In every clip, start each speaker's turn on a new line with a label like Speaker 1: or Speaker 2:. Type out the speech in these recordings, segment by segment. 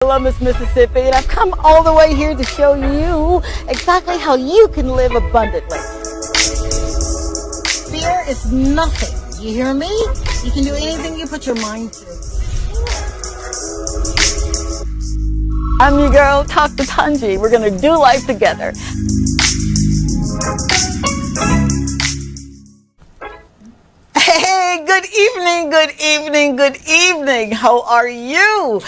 Speaker 1: Columbus, Mississippi, and I've come all the way here to show you exactly how you can live abundantly. Fear is nothing. You hear me? You can do anything you put your mind to. I'm your girl, T2T. We're gonna do life together. Hey, good evening, good evening, good evening. How are you?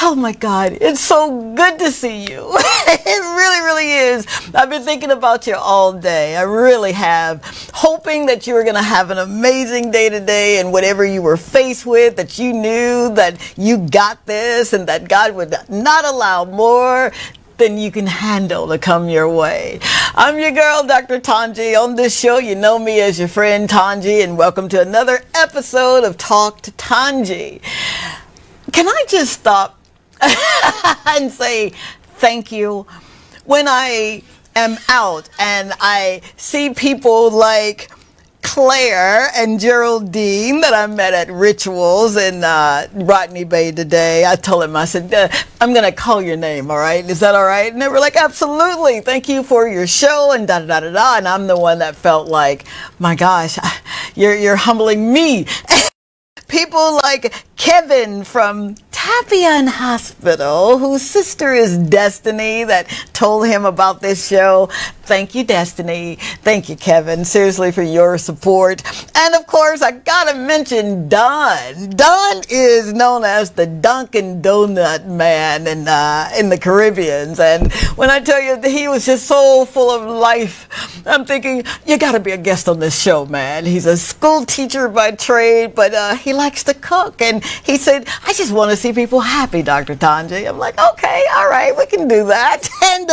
Speaker 1: Oh my God, it's so good to see you. It really, really is. I've been thinking about you all day. I really have. Hoping that you were going to have an amazing day today, and whatever you were faced with, that you knew that you got this and that God would not allow more than you can handle to come your way. I'm your girl, Dr. Tongie. On this show, you know me as your friend Tongie, and welcome to another episode of Talk to Tongie. Can I just stop and say thank you? When I am out and I see people like Claire and Geraldine that I met at Rituals in Rodney Bay today, I told them, I said, I'm going to call your name, all right? Is that all right? And they were like, absolutely. Thank you for your show and da-da-da-da-da. And I'm the one that felt like, my gosh, you're humbling me. People like Kevin from Tapian Hospital, whose sister is Destiny, that told him about this show. Thank you, Destiny. Thank you, Kevin, seriously, for your support. And of course, I gotta mention Don. Don is known as the Dunkin' Donut Man in the Caribbeans. And when I tell you that he was just so full of life, I'm thinking, you gotta be a guest on this show, man. He's a school teacher by trade, but he likes to cook. And he said, I just want to see people happy, Dr. Tongie. I'm like, okay, all right, we can do that. And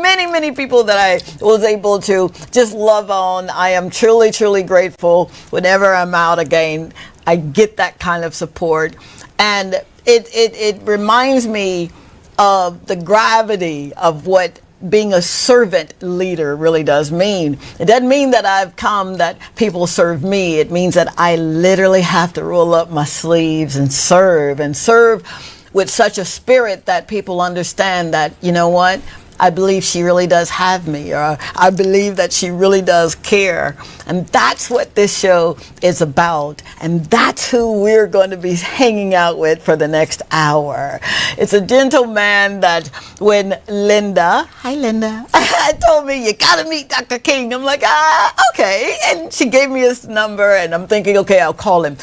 Speaker 1: many people that I was able to just love on. I am truly, truly grateful. Whenever I'm out again, I get that kind of support. And it reminds me of the gravity of what being a servant leader really does mean. It doesn't mean that I've come that people serve me. It means that I literally have to roll up my sleeves and serve with such a spirit that people understand that, you know what? I believe she really does have me, or I believe that she really does care. And that's what this show is about. And that's who we're going to be hanging out with for the next hour. It's a gentleman that when Linda, hi Linda, told me, you got to meet Dr. King. I'm like, okay. And she gave me his number, and I'm thinking, okay, I'll call him.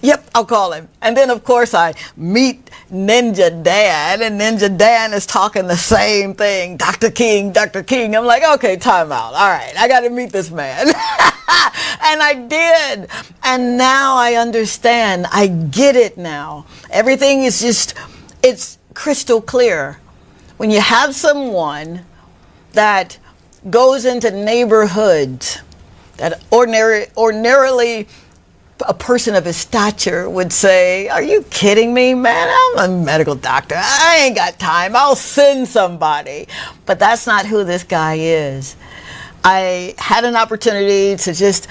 Speaker 1: Yep, I'll call him. And then, of course, I meet Ninja Dan, and Ninja Dan is talking the same thing. Dr. King. I'm like, okay, time out. All right, I got to meet this man. And I did. And now I understand. I get it now. Everything is just, it's crystal clear. When you have someone that goes into neighborhoods that ordinarily a person of his stature would say, are you kidding me, man? I'm a medical doctor. I ain't got time. I'll send somebody. But that's not who this guy is. I had an opportunity to just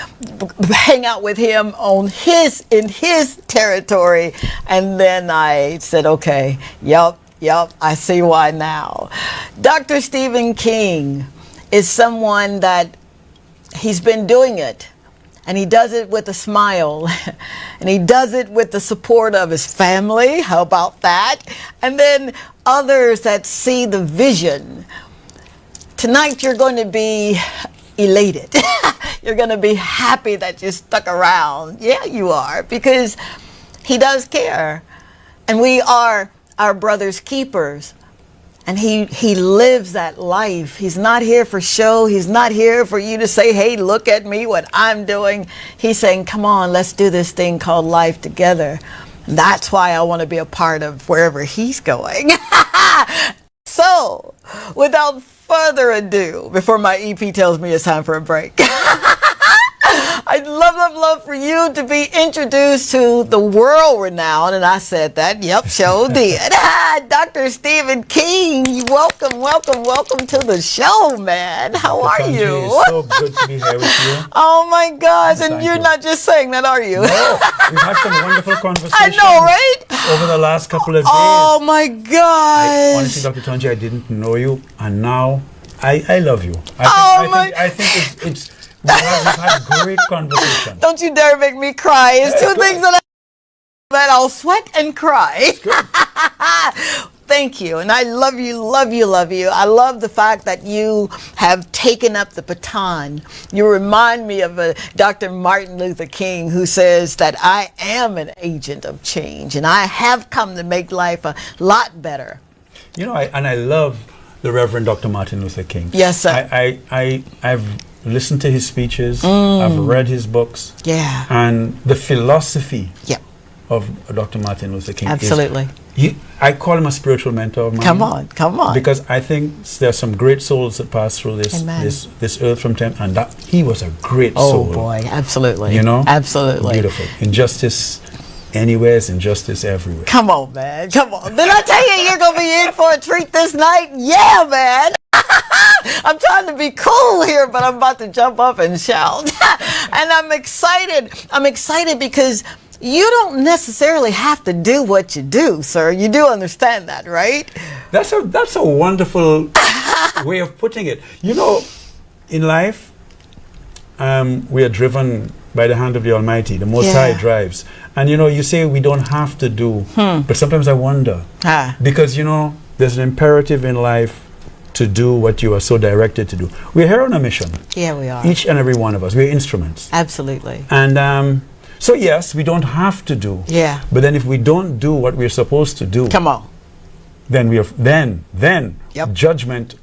Speaker 1: hang out with him in his territory. And then I said, okay, yep, I see why now. Dr. Stephen King is someone that he's been doing it. And he does it with a smile. And he does it with the support of his family. How about that? And then others that see the vision. Tonight you're going to be elated. You're going to be happy that you stuck around. Yeah, you are. Because he does care. And we are our brother's keepers. And he lives that life. He's not here for show. He's not here for you to say, hey, look at me, what I'm doing. He's saying, come on, let's do this thing called life together. And that's why I want to be a part of wherever he's going. So, without further ado, before my EP tells me it's time for a break, I'd love for you to be introduced to the world renowned, and I said that, yep, sure did. Dr. Stephen King, welcome to the show, man. How are
Speaker 2: Tongie,
Speaker 1: you?
Speaker 2: It's so good to be here with you.
Speaker 1: Oh my gosh, and
Speaker 2: Thank
Speaker 1: you're
Speaker 2: you.
Speaker 1: not just saying that, are you?
Speaker 2: No, we've had some wonderful conversations.
Speaker 1: I know, right?
Speaker 2: Over the last couple of days.
Speaker 1: Oh my gosh.
Speaker 2: Honestly, Dr. Tongie, I didn't know you, and now I love you. I think it's we've had great conversation.
Speaker 1: Don't you dare make me cry. It's two things that I'll sweat and cry. Thank you. And I love you. I love the fact that you have taken up the baton. You remind me of Dr. Martin Luther King, who says that I am an agent of change and I have come to make life a lot better.
Speaker 2: You know, I love the Reverend Dr. Martin Luther King.
Speaker 1: Yes, sir.
Speaker 2: I've listened to his speeches. I've read his books.
Speaker 1: Yeah.
Speaker 2: And the philosophy
Speaker 1: Yep.
Speaker 2: of Dr. Martin Luther King.
Speaker 1: Absolutely.
Speaker 2: I call him a spiritual mentor of mine.
Speaker 1: Come on.
Speaker 2: Because I think there are some great souls that pass through this earth from time, and that he was a great soul.
Speaker 1: Oh boy, absolutely.
Speaker 2: You know?
Speaker 1: Absolutely.
Speaker 2: Beautiful. Injustice anywhere is injustice everywhere.
Speaker 1: Come on, man. Come on. Did I tell you you're going to be in for a treat this night? Yeah, man. I'm trying to be cool here, but I'm about to jump up and shout. And I'm excited. I'm excited because you don't necessarily have to do what you do, sir. You do understand that, right?
Speaker 2: That's a wonderful way of putting it. You know, in life, we are driven by the hand of the Almighty. The Most High drives. And, you know, you say we don't have to do, but sometimes I wonder. Because, you know, there's an imperative in life to do what you are so directed to do. We're here on a mission.
Speaker 1: Yeah, we are.
Speaker 2: Each and every one of us. We're instruments.
Speaker 1: Absolutely.
Speaker 2: And so, yes, we don't have to do.
Speaker 1: Yeah.
Speaker 2: But then if we don't do what we're supposed to do,
Speaker 1: come on,
Speaker 2: then
Speaker 1: Yep.
Speaker 2: judgment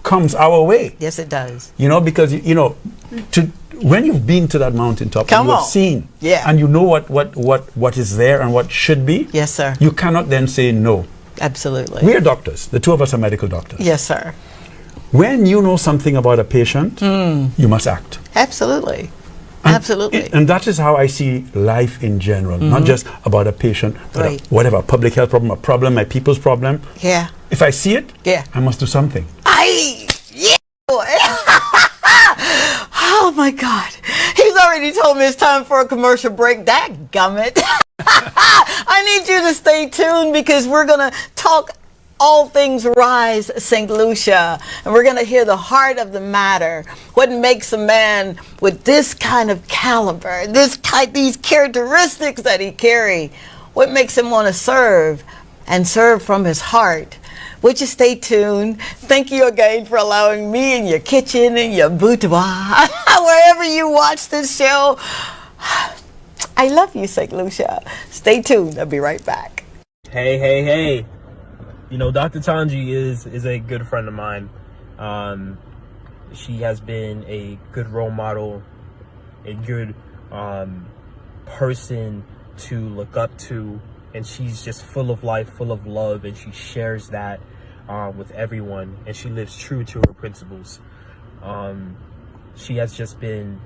Speaker 2: comes our way.
Speaker 1: Yes, it does.
Speaker 2: You know, because, you know, when you've been to that mountaintop and you've seen, and you know what is there and what should be,
Speaker 1: yes, sir,
Speaker 2: you cannot then say no.
Speaker 1: Absolutely.
Speaker 2: We are doctors. The two of us are medical doctors.
Speaker 1: Yes, sir.
Speaker 2: When you know something about a patient, you must act.
Speaker 1: Absolutely.
Speaker 2: Absolutely. And that is how I see life in general, not just about a patient, but whatever, a public health problem, my people's problem.
Speaker 1: Yeah.
Speaker 2: If I see it, I must do something.
Speaker 1: Yeah, boy. Oh my God. He's already told me it's time for a commercial break. Dadgummit. I need you to stay tuned because we're going to talk all things Rise Saint Lucia, and we're going to hear the heart of the matter. What makes a man with this kind of caliber, these characteristics that he carry, what makes him want to serve and serve from his heart? Would you stay tuned? Thank you again for allowing me in your kitchen, in your boudoir, wherever you watch this show. I love you, Saint Lucia. Stay tuned. I'll be right back.
Speaker 3: Hey. You know, Dr. Tongie is a good friend of mine. She has been a good role model, a good person to look up to, and she's just full of life, full of love, and she shares that with everyone, and she lives true to her principles. She has just been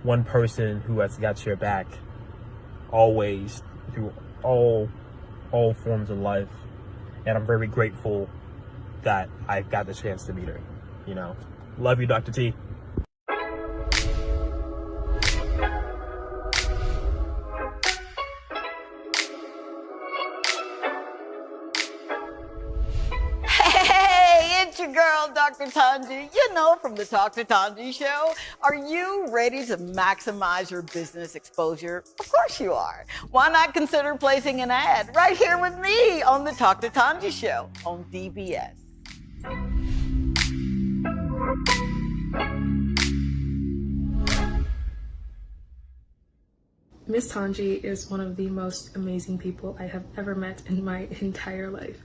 Speaker 3: one person who has got your back always through all forms of life. And I'm very grateful that I got the chance to meet her. You know, love you, Dr. T.
Speaker 1: Hey, it's your girl, Dr. Tongie. You know, from the Dr. Tongie Show. Are you ready to maximize your business exposure? Of course you are. Why not consider placing an ad right here with me on the Dr. Tongie Show on DBS?
Speaker 4: Miss Tongie is one of the most amazing people I have ever met in my entire life.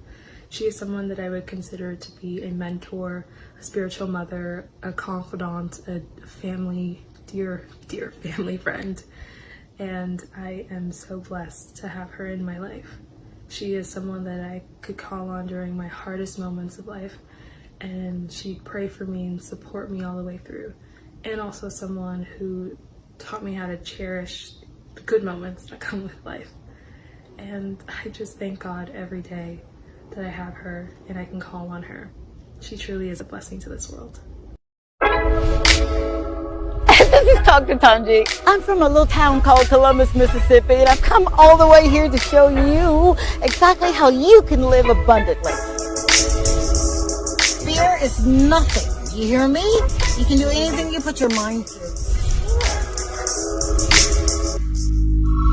Speaker 4: She is someone that I would consider to be a mentor, a spiritual mother, a confidant, a family, dear family friend. And I am so blessed to have her in my life. She is someone that I could call on during my hardest moments of life, and she'd pray for me and support me all the way through. And also someone who taught me how to cherish the good moments that come with life. And I just thank God every day that I have her and I can call on her. She truly is a blessing to this world.
Speaker 1: This is Dr. Tongie. I'm from a little town called Columbus, Mississippi, and I've come all the way here to show you exactly how you can live abundantly. Fear is nothing. You hear me? You can do anything you put your mind to.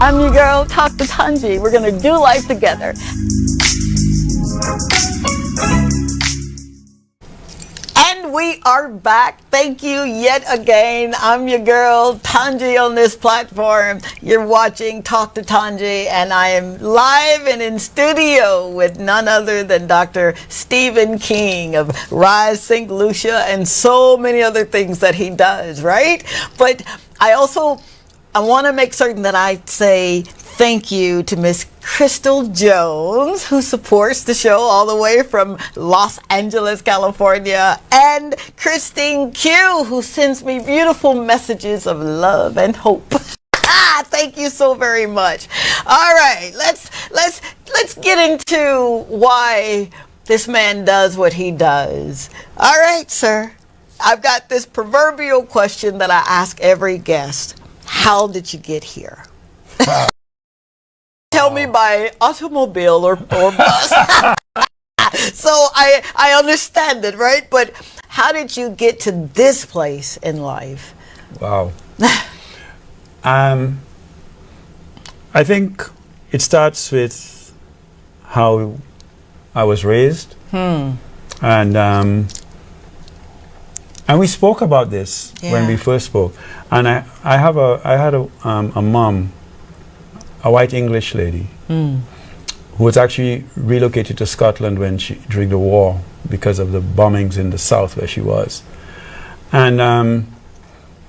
Speaker 1: I'm your girl, Dr. Tongie. We're going to do life together. And we are back. Thank you yet again. I'm your girl, Tongie, on this platform. You're watching Talk to Tongie, and I am live and in studio with none other than Dr. Stephen King of Rise Saint Lucia and so many other things that he does, right? But I want to make certain that I say thank you to Miss Crystal Jones, who supports the show all the way from Los Angeles, California, and Christine Q, who sends me beautiful messages of love and hope. Thank you so very much. All right, let's get into why this man does what he does. All right, sir. I've got this proverbial question that I ask every guest. How did you get here? Tell me by automobile or bus. So I understand it, right? But how did you get to this place in life?
Speaker 2: Wow. I think it starts with how I was raised. And we spoke about this when we first spoke. And I had a mom, a white English lady, who was actually relocated to Scotland during the war because of the bombings in the south where she was. And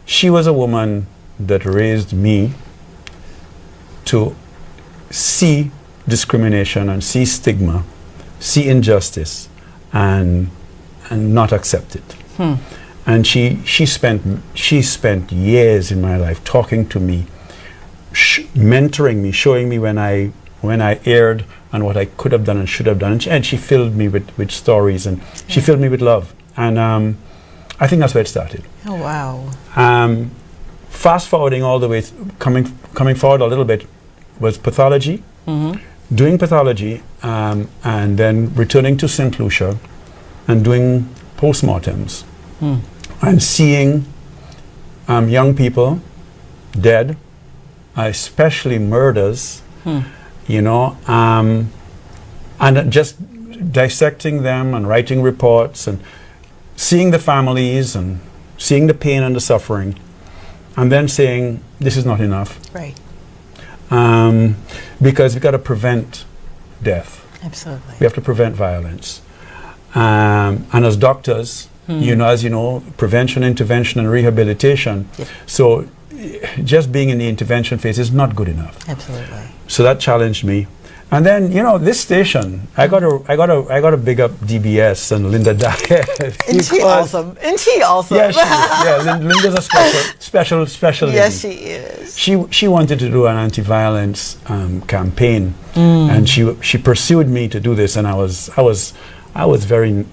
Speaker 2: she was a woman that raised me to see discrimination and see stigma, see injustice, and not accept it. And she spent years in my life talking to me, mentoring me, showing me when I erred and what I could have done and should have done. And she filled me with stories, and she filled me with love. And I think that's where it started.
Speaker 1: Oh, wow.
Speaker 2: Fast forwarding all the way, coming forward a little bit, was pathology, doing pathology, and then returning to Saint Lucia and doing postmortems. And seeing young people dead, especially murders, you know, and just dissecting them and writing reports and seeing the families and seeing the pain and the suffering, and then saying, this is not enough.
Speaker 1: Right.
Speaker 2: Because we've got to prevent death.
Speaker 1: Absolutely.
Speaker 2: We have to prevent violence. And as doctors, as you know, prevention, intervention, and rehabilitation. Yep. So just being in the intervention phase is not good enough.
Speaker 1: Absolutely.
Speaker 2: So that challenged me. And then, this station, I got to big up DBS and Linda Dyer.
Speaker 1: Isn't she awesome? Isn't she awesome?
Speaker 2: Yeah, Linda's a special lady.
Speaker 1: Yes, she is.
Speaker 2: She wanted to do an anti-violence campaign, and she pursued me to do this, and I was very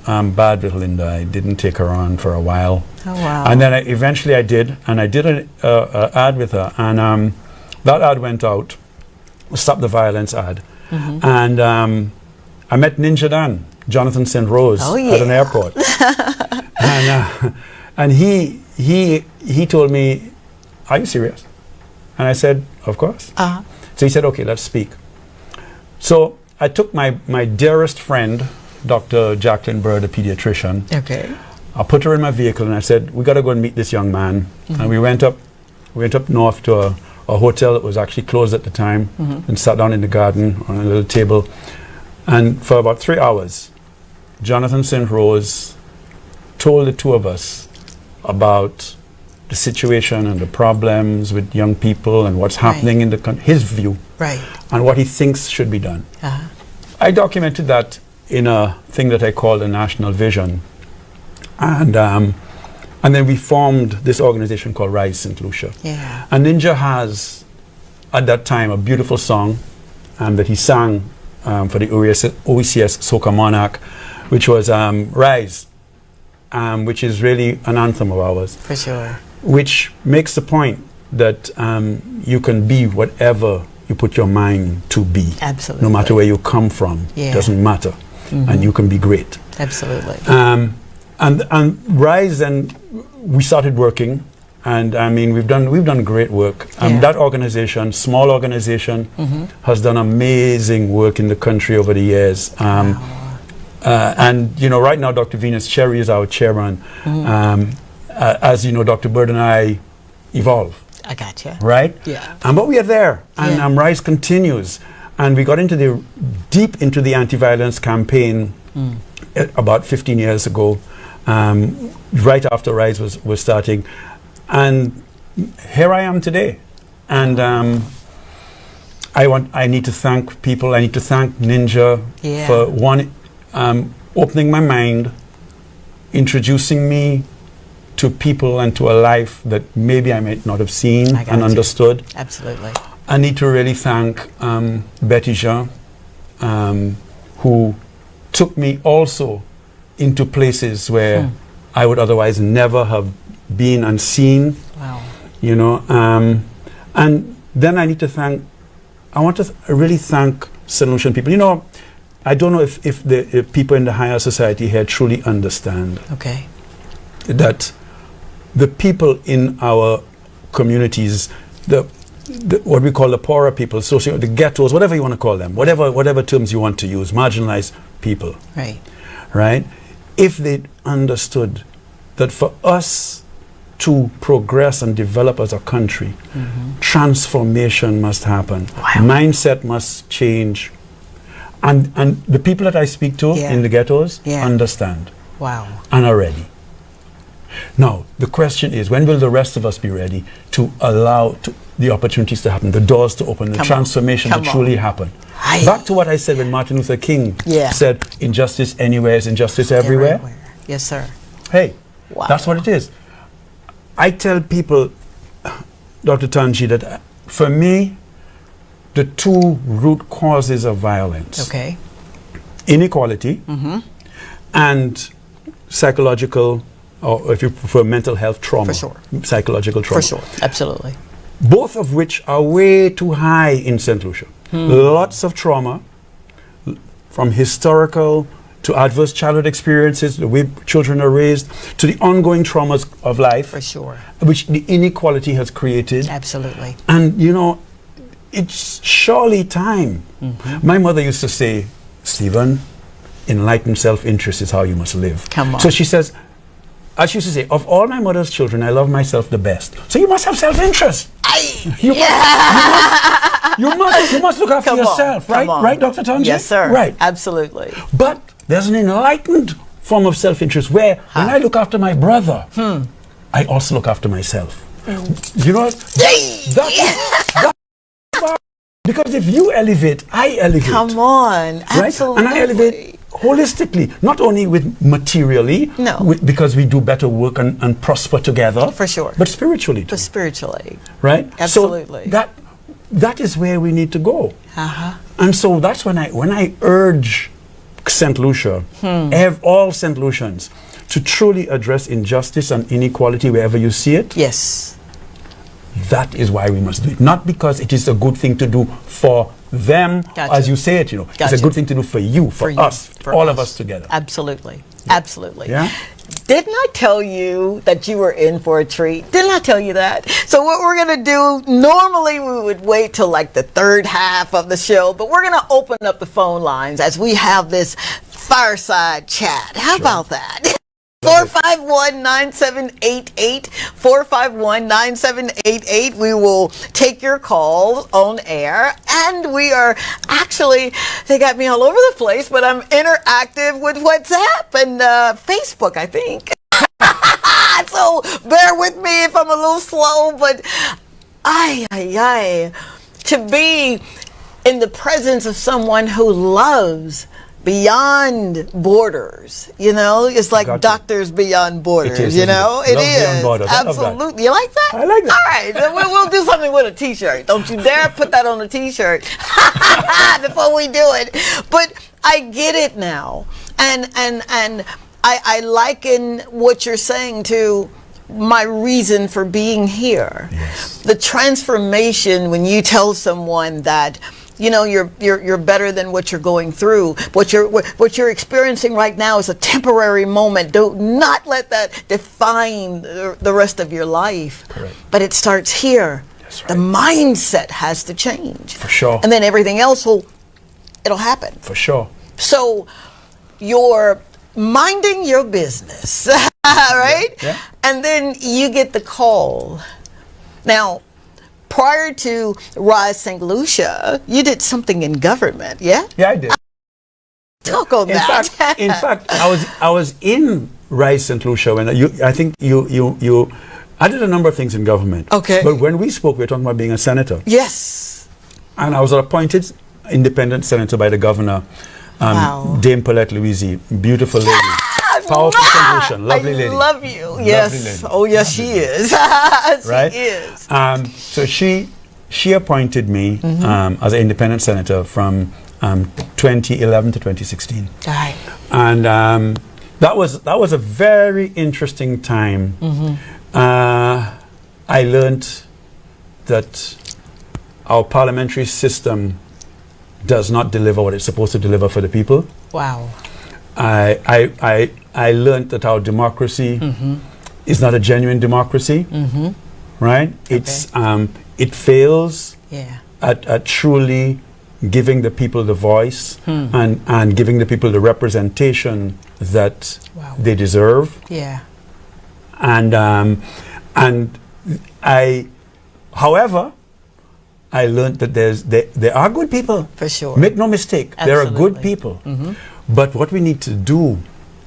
Speaker 2: bad with Linda. I didn't take her on for a while.
Speaker 1: Oh, wow.
Speaker 2: And then eventually I did, and I did an ad with her, and that ad went out, Stop the Violence ad. And I met Ninja Dan, Jonathan St. Rose, at an airport. And he told me, are you serious? And I said, of course. So he said, okay, let's speak. So I took my dearest friend, Dr. Jacqueline Bird, a pediatrician. Okay. I put her in my vehicle and I said, we got to go and meet this young man. And we went up north to a hotel that was actually closed at the time, and sat down in the garden on a little table. And for about 3 hours, Jonathan St. Rose told the two of us about the situation and the problems with young people and what's happening in the country, his view, and what he thinks should be done. I documented that in a thing that I called a national vision. And And then we formed this organization called Rise Saint Lucia.
Speaker 1: Yeah.
Speaker 2: And Ninja has, at that time, a beautiful song that he sang for the OECS Soca Monarch, which was Rise, which is really an anthem of ours.
Speaker 1: For sure.
Speaker 2: Which makes the point that you can be whatever you put your mind to be.
Speaker 1: Absolutely.
Speaker 2: No matter where you come from,
Speaker 1: Yeah.
Speaker 2: doesn't matter. And you can be great.
Speaker 1: Absolutely.
Speaker 2: And Rise, and we started working, and I mean we've done great work.
Speaker 1: Yeah.
Speaker 2: That organization, small organization, has done amazing work in the country over the years. And you know, right now Dr. Venus Cherry is our chairman. As you know, Dr. Bird and I evolve.
Speaker 1: I gotcha.
Speaker 2: Right?
Speaker 1: Yeah.
Speaker 2: But we are there, and
Speaker 1: Yeah.
Speaker 2: Rise continues. And we got into deep into the anti-violence campaign about 15 years ago, right after Rise was starting. And here I am today. And I need to thank people. I need to thank Ninja for opening my mind, introducing me to people and to a life that maybe I might not have seen and understood.
Speaker 1: Absolutely.
Speaker 2: I need to really thank Betty Jean, who took me also into places where I would otherwise never have been and seen.
Speaker 1: Wow.
Speaker 2: You know, and then I want to really thank Saint Lucian people. You know, I don't know if the people in the higher society here truly understand that the people in our communities, what we call the poorer people, the ghettos, whatever you want to call them, whatever terms you want to use, marginalized people. Right? If they understood that for us to progress and develop as a country, transformation must happen. Mindset must change. And the people that I speak to in the ghettos understand. And are ready. Now, the question is, when will the rest of us be ready to allow the opportunities to happen, the doors to open, the transformation to truly happen? Back to what I said when Martin Luther King said, injustice anywhere is injustice everywhere.
Speaker 1: Yes, sir.
Speaker 2: Hey, that's what it is. I tell people, Dr. Tongie, that for me, the two root causes of violence, inequality and psychological, or if you prefer, mental health trauma. Psychological trauma.
Speaker 1: Absolutely.
Speaker 2: Both of which are way too high in Saint Lucia. Lots of trauma, from historical to adverse childhood experiences, the way children are raised, to the ongoing traumas of life. Which the inequality has created.
Speaker 1: Absolutely.
Speaker 2: And, you know, it's surely time. My mother used to say, Stephen, enlightened self-interest is how you must live. So she says, as she used to say, of all my mother's children, I love myself the best. So you must have self-interest. You must look after yourself, right? Right, Dr. Tongie?
Speaker 1: Yes, sir.
Speaker 2: Right.
Speaker 1: Absolutely.
Speaker 2: But there's an enlightened form of self-interest where when I look after my brother, I also look after myself. You know what? Because if you elevate, I elevate.
Speaker 1: Come on. Absolutely.
Speaker 2: Right? And I elevate holistically, not only with materially, because we do better work and prosper together, but spiritually too. Right?
Speaker 1: Absolutely.
Speaker 2: So that is where we need to go. And so that's when I urge Saint Lucia, all Saint Lucians, to truly address injustice and inequality wherever you see it. That is why we must do it. Not because it is a good thing to do for them, as you say it, you know. It's a good thing to do for you, for us, for all of us together.
Speaker 1: Absolutely. Absolutely.
Speaker 2: Yeah?
Speaker 1: Didn't I tell you that you were in for a treat? Didn't I tell you that? So what we're going to do, normally we would wait till like the third half of the show, but we're going to open up the phone lines as we have this fireside chat. How about that? 451-9788, 451-9788. We will take your calls on air, and we are actually, they got me all over the place, but I'm interactive with WhatsApp and Facebook, I think. So bear with me if I'm a little slow, but to be in the presence of someone who loves beyond borders. You know, it's like
Speaker 2: Gotcha.
Speaker 1: Doctors Beyond Borders.
Speaker 2: It is,
Speaker 1: You
Speaker 2: isn't
Speaker 1: know,
Speaker 2: it?
Speaker 1: it
Speaker 2: Love Beyond
Speaker 1: is
Speaker 2: Borders. I love that.
Speaker 1: absolutely. You like that?
Speaker 2: I like that.
Speaker 1: All right, then we'll do something with a T-shirt. Don't you dare put that on a T-shirt before we do it. But I get it now, and I liken what you're saying to my reason for being here.
Speaker 2: Yes.
Speaker 1: The transformation when you tell someone that, you know, you're better than what you're going through. What you're experiencing right now is a temporary moment. Do not let that define the rest of your life.
Speaker 2: Correct.
Speaker 1: But it starts here.
Speaker 2: That's right.
Speaker 1: The mindset has to change.
Speaker 2: For sure.
Speaker 1: And then everything else it'll happen.
Speaker 2: For sure.
Speaker 1: So you're minding your business, right?
Speaker 2: Yeah.
Speaker 1: And then you get the call. Now, prior to Rise Saint Lucia, you did something in government, yeah?
Speaker 2: Yeah, I did.
Speaker 1: Talk on that.
Speaker 2: In fact, I was in Rise Saint Lucia when I think you I did a number of things in government.
Speaker 1: Okay.
Speaker 2: But when we spoke, we were talking about being a senator.
Speaker 1: Yes.
Speaker 2: And I was appointed independent senator by the governor,
Speaker 1: Wow.
Speaker 2: Dame Paulette Louise, beautiful lady. Powerful solution, lovely lady.
Speaker 1: I love you. Yes.
Speaker 2: lady.
Speaker 1: Oh, yes, she is.
Speaker 2: Right?
Speaker 1: She is.
Speaker 2: So she appointed me as an independent senator from 2011 to 2016.
Speaker 1: All right.
Speaker 2: And that was a very interesting time. I learned that our parliamentary system does not deliver what it's supposed to deliver for the people.
Speaker 1: Wow.
Speaker 2: I learned that our democracy is not a genuine democracy, right? It's it fails
Speaker 1: Yeah.
Speaker 2: at truly giving the people the voice and giving the people the representation that
Speaker 1: Wow.
Speaker 2: they deserve.
Speaker 1: Yeah.
Speaker 2: And however, I learned that there are good people.
Speaker 1: For sure.
Speaker 2: Make no mistake, there are good
Speaker 1: Absolutely.
Speaker 2: people. But what we need to do,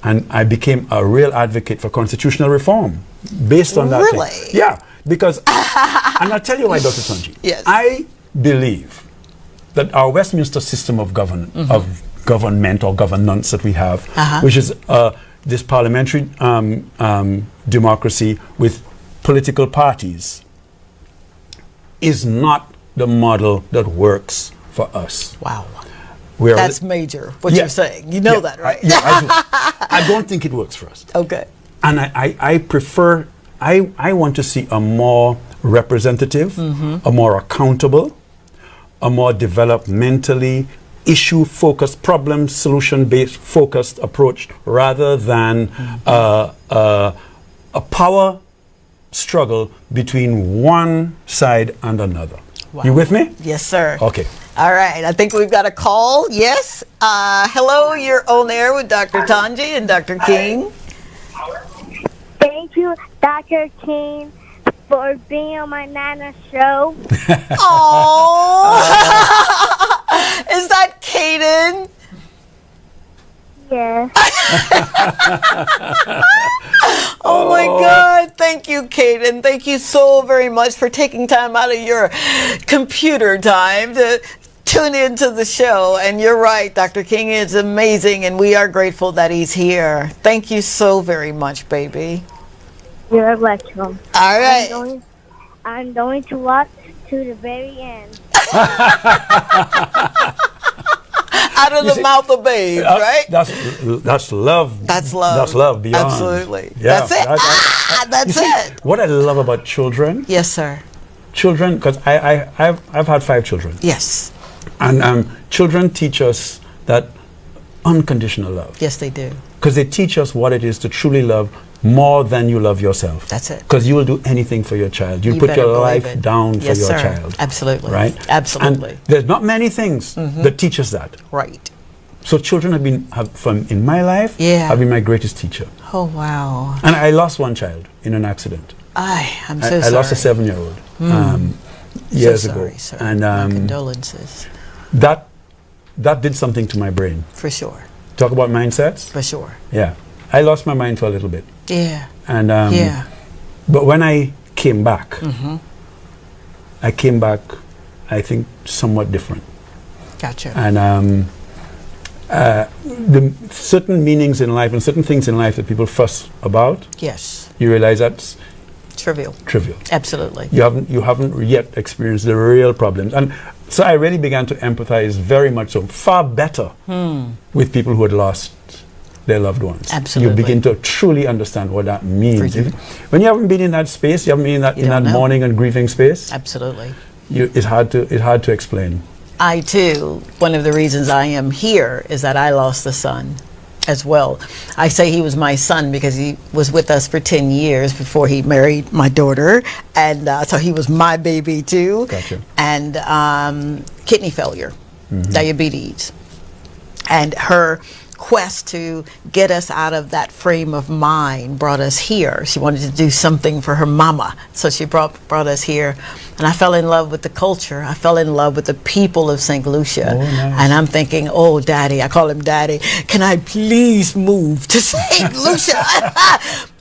Speaker 2: and I became a real advocate for constitutional reform based on that.
Speaker 1: Really?
Speaker 2: Thing. Yeah, because, and I'll tell you why, Dr. Tongie.
Speaker 1: Yes.
Speaker 2: I believe that our Westminster system of government or governance that we have, which is this parliamentary democracy with political parties, is not the model that works for us.
Speaker 1: Wow.
Speaker 2: We're
Speaker 1: That's major, what
Speaker 2: Yeah.
Speaker 1: you're saying. You know that, right?
Speaker 2: I don't think it works for us.
Speaker 1: Okay.
Speaker 2: And I prefer, I want to see a more representative, a more accountable, a more developmentally issue-focused, problem solution-based focused approach rather than a power struggle between one side and another.
Speaker 1: Wow.
Speaker 2: You with me?
Speaker 1: Yes, sir.
Speaker 2: Okay.
Speaker 1: All right. I think we've got a call. Yes. Hello, you're on air with Dr. Tongie and Dr. King.
Speaker 5: Thank you, Dr. King, for being on my Nana show.
Speaker 1: Oh, is that Kaden?
Speaker 5: Yes.
Speaker 1: Oh my God. Thank you, Kaden. Thank you so very much for taking time out of your computer time to tune into the show. And you're right, Dr. King is amazing, and we are grateful that he's here. Thank you so very much, baby.
Speaker 5: You're welcome.
Speaker 1: All right.
Speaker 5: I'm going to watch to the very end.
Speaker 1: Out of the mouth of babes, right?
Speaker 2: That's love.
Speaker 1: That's love.
Speaker 2: That's love beyond.
Speaker 1: Absolutely.
Speaker 2: Yeah,
Speaker 1: That's it. That's it.
Speaker 2: What I love about children,
Speaker 1: Yes, sir.
Speaker 2: because I've had 5 children,
Speaker 1: Yes.
Speaker 2: and children teach us that unconditional love,
Speaker 1: Yes, they do.
Speaker 2: because they teach us what it is to truly love more than you love yourself.
Speaker 1: That's it.
Speaker 2: Because you will do anything for your child. You'll
Speaker 1: You
Speaker 2: put
Speaker 1: better
Speaker 2: your
Speaker 1: believe
Speaker 2: life
Speaker 1: it.
Speaker 2: down for
Speaker 1: Yes,
Speaker 2: your
Speaker 1: sir.
Speaker 2: child.
Speaker 1: Absolutely.
Speaker 2: Right?
Speaker 1: Absolutely.
Speaker 2: And there's not many things that teach us that.
Speaker 1: Right.
Speaker 2: So children in my life,
Speaker 1: Yeah.
Speaker 2: have been my greatest teacher.
Speaker 1: Oh, wow.
Speaker 2: And I lost one child in an accident.
Speaker 1: I'm so
Speaker 2: I
Speaker 1: sorry.
Speaker 2: lost a 7-year-old years
Speaker 1: so
Speaker 2: ago.
Speaker 1: sorry, sir.
Speaker 2: And
Speaker 1: My condolences.
Speaker 2: that did something to my brain.
Speaker 1: For sure.
Speaker 2: Talk about mindsets.
Speaker 1: For sure.
Speaker 2: Yeah. I lost my mind for a little bit.
Speaker 1: Yeah.
Speaker 2: And
Speaker 1: Yeah.
Speaker 2: but when I came back, I think somewhat different.
Speaker 1: Gotcha.
Speaker 2: And the certain meanings in life and certain things in life that people fuss about,
Speaker 1: Yes.
Speaker 2: you realize that's
Speaker 1: Trivial.
Speaker 2: trivial.
Speaker 1: Absolutely.
Speaker 2: You haven't yet experienced the real problems. And so I really began to empathize very much so, far better with people who had lost their loved ones.
Speaker 1: Absolutely.
Speaker 2: You begin to truly understand what that means.
Speaker 1: For you.
Speaker 2: When you haven't been in that space, you haven't been in that
Speaker 1: know.
Speaker 2: mourning and grieving space,
Speaker 1: Absolutely.
Speaker 2: it's hard to explain.
Speaker 1: I too, one of the reasons I am here is that I lost a son as well. I say he was my son because he was with us for 10 years before he married my daughter, and so he was my baby too.
Speaker 2: Gotcha.
Speaker 1: And kidney failure, diabetes, and her quest to get us out of that frame of mind brought us here. She wanted to do something for her mama, so she brought us here. And I fell in love with the culture. I fell in love with the people of Saint Lucia.
Speaker 2: Oh, nice.
Speaker 1: And I'm thinking, oh, Daddy, I call him Daddy, can I please move to Saint Lucia?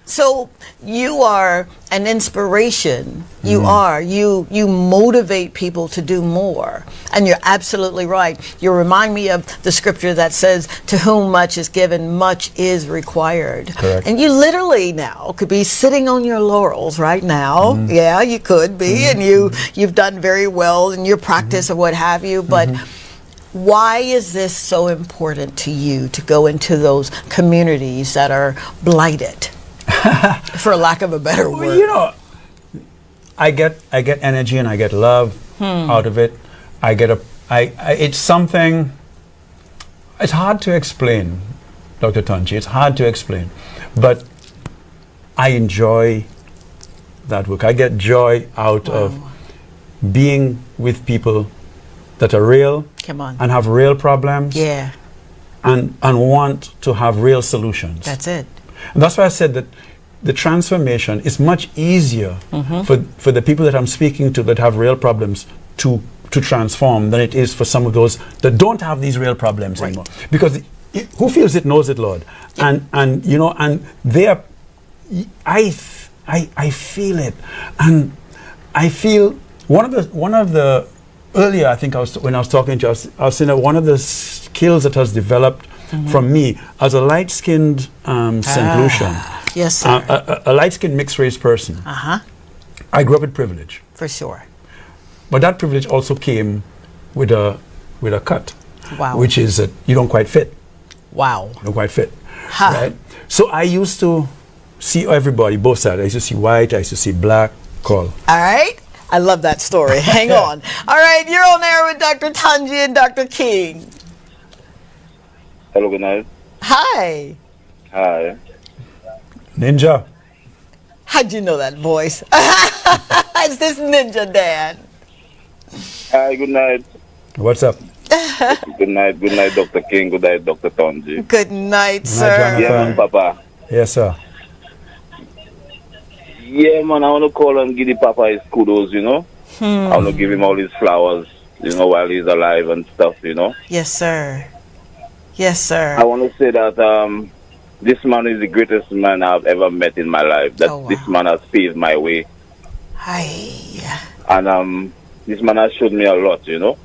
Speaker 1: So you are an inspiration. You are. You motivate people to do more. And you're absolutely right. You remind me of the scripture that says, to whom much is given, much is required.
Speaker 2: Correct.
Speaker 1: And you literally now could be sitting on your laurels right now. Yeah, you could be. And you've done very well in your practice or what have you. But why is this so important to you to go into those communities that are blighted? For lack of a better word.
Speaker 2: Well, you know, I get energy and I get love out of it. It's something. It's hard to explain, Dr. Tongie. It's hard to explain, but I enjoy that work. I get joy out of being with people that are real.
Speaker 1: Come on.
Speaker 2: And have real problems.
Speaker 1: Yeah,
Speaker 2: And want to have real solutions.
Speaker 1: that's it.
Speaker 2: And that's why I said that the transformation is much easier for the people that I'm speaking to that have real problems to transform than it is for some of those that don't have these real problems anymore. Because who feels it knows it, Lord.
Speaker 1: Yeah.
Speaker 2: And you know, and they are, I feel it. And I feel one of the earlier, I think when I was talking to you, I was saying that one of the skills that has developed from me as a light-skinned Saint Lucian,
Speaker 1: Yes, sir.
Speaker 2: a light-skinned mixed-race person. I grew up with privilege,
Speaker 1: For sure.
Speaker 2: but that privilege also came with a cut,
Speaker 1: Wow.
Speaker 2: which is that you don't quite fit.
Speaker 1: Wow.
Speaker 2: You don't quite fit,
Speaker 1: Ha.
Speaker 2: right? So I used to see everybody, both sides. I used to see white, I used to see black, call.
Speaker 1: All right. I love that story. Hang on. All right, you're on air with Dr. Tongie and Dr. King.
Speaker 6: Hello, good night.
Speaker 1: Hi.
Speaker 6: Hi.
Speaker 2: Ninja.
Speaker 1: How'd you know that voice? It's this Ninja Dan.
Speaker 6: Hi, good night.
Speaker 2: What's up?
Speaker 6: Good night, Dr. King. Good night, Dr. Tongie.
Speaker 1: Good night, sir.
Speaker 2: Jonathan.
Speaker 6: Yeah, man, Papa.
Speaker 2: Yes, sir.
Speaker 6: Yeah, man, I want to call and give the Papa his kudos, you know. I want to give him all his flowers, you know, while he's alive and stuff, you know.
Speaker 1: Yes, sir. Yes, sir.
Speaker 6: I want to say that this man is the greatest man I've ever met in my life. That
Speaker 1: Oh, wow.
Speaker 6: this man has paved my way.
Speaker 1: Hi.
Speaker 6: And this man has showed me a lot, you know.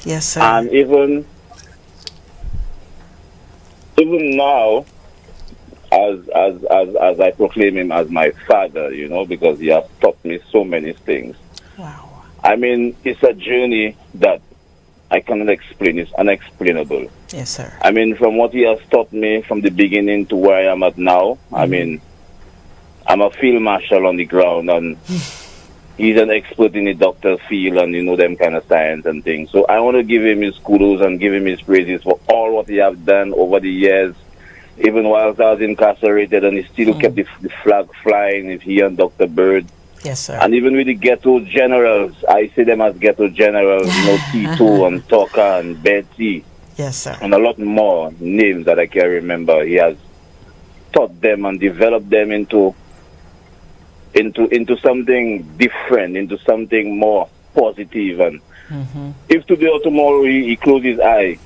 Speaker 1: Yes, sir.
Speaker 6: And even now, as I proclaim him as my father, you know, because he has taught me so many things.
Speaker 1: Wow.
Speaker 6: I mean, it's a journey that I cannot explain. It's unexplainable.
Speaker 1: Yes, sir.
Speaker 6: I mean, from what he has taught me from the beginning to where I am at now, I mean, I'm a field marshal on the ground, and he's an expert in the doctor's field and, you know, them kind of science and things. So I want to give him his kudos and give him his praises for all what he has done over the years. Even while I was incarcerated, and he still kept the flag flying, if he and Dr. Bird.
Speaker 1: Yes, sir.
Speaker 6: And even with the ghetto generals, I see them as ghetto generals, you know, T2 and Tucker and Betty,
Speaker 1: Yes, sir.
Speaker 6: and a lot more names that I can remember. He has taught them and developed them into something different, into something more positive. And if today or tomorrow he closes his eye,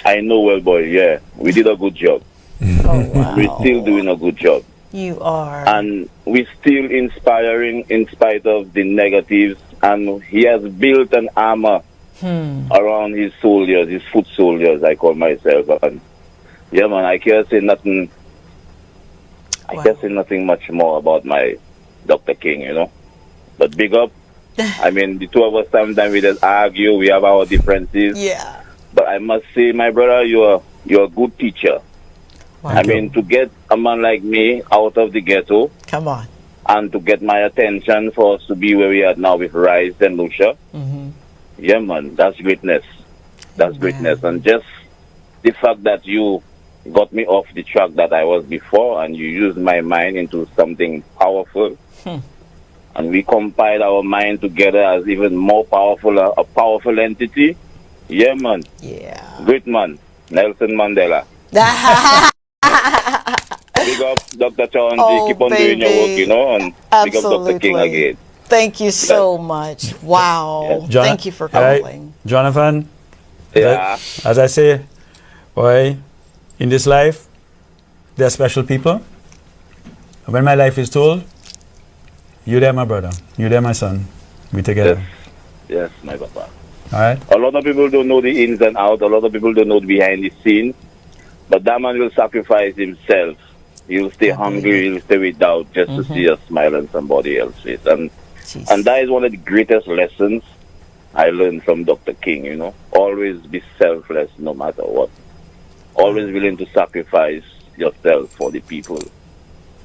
Speaker 6: I know, well, boy, yeah, we did a good job.
Speaker 1: Oh, wow.
Speaker 6: We're still doing a good job.
Speaker 1: You are.
Speaker 6: And we're still inspiring in spite of the negatives. And he has built an armor around his soldiers, his foot soldiers, I call myself. And yeah, man, I can't say nothing. I can't say nothing much more about my Dr. King, you know. But big up. I mean, the two of us sometimes we just argue. We have our differences.
Speaker 1: Yeah.
Speaker 6: But I must say, my brother, you're a good teacher. I mean, to get a man like me out of the ghetto.
Speaker 1: Come on.
Speaker 6: And to get my attention for us to be where we are now with Rise and Lucia. Yeah, man, that's greatness. That's greatness. And just the fact that you got me off the track that I was before and you used my mind into something powerful. And we compiled our mind together as even more powerful, a powerful entity. Yeah, man.
Speaker 1: Yeah.
Speaker 6: Great man. Nelson Mandela. Big up Dr. Tongie.
Speaker 1: Oh,
Speaker 6: keep on doing your work, you know, and big up Dr. King again.
Speaker 1: Thank you so much. Wow. Thank you for calling.
Speaker 2: Jonathan,
Speaker 6: Yeah.
Speaker 2: as I say, boy, in this life, there are special people. When my life is told, you there, my brother. You there, my son. We together.
Speaker 6: Yes, my papa.
Speaker 2: All right?
Speaker 6: A lot of people don't know the ins and outs. A lot of people don't know the behind the scenes. But that man will sacrifice himself. He'll stay hungry. He'll stay without just to see a smile on somebody else's face. And that is one of the greatest lessons I learned from Dr. King, you know. Always be selfless no matter what. Always willing to sacrifice yourself for the people,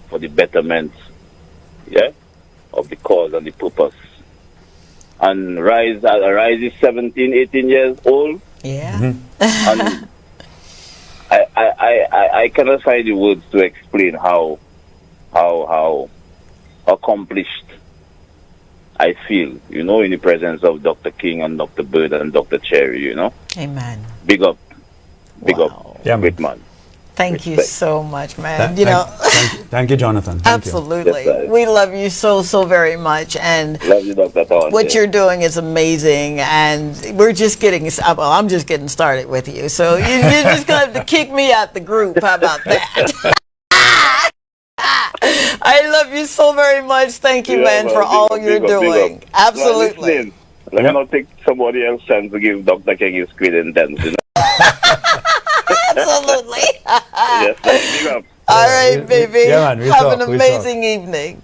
Speaker 6: for the betterment, of the cause and the purpose. And Rise is 17, 18 years old.
Speaker 1: Yeah.
Speaker 6: And I cannot find the words to explain how accomplished I feel, you know, in the presence of Dr. King and Dr. Bird and Dr. Cherry, you know.
Speaker 1: Amen.
Speaker 6: Big up. Big up.
Speaker 2: Yeah,
Speaker 6: great man.
Speaker 1: Thank you so much, man.
Speaker 2: Thank you, Jonathan. Thank
Speaker 1: absolutely.
Speaker 6: Yes,
Speaker 1: we love you so very much. And
Speaker 6: love you, Dr. Tongie.
Speaker 1: what you're doing is amazing. And we're just getting, well, I'm just getting started with you. So you're just going to have to kick me out the group. How about that? I love you so very much. Thank you, man, for all you're doing. Absolutely.
Speaker 6: Let me not take somebody else's chance to give Dr. King his credence, you know.
Speaker 1: Absolutely.
Speaker 6: Yes, big up.
Speaker 1: All right, baby.
Speaker 2: Yeah, man,
Speaker 1: have an amazing evening.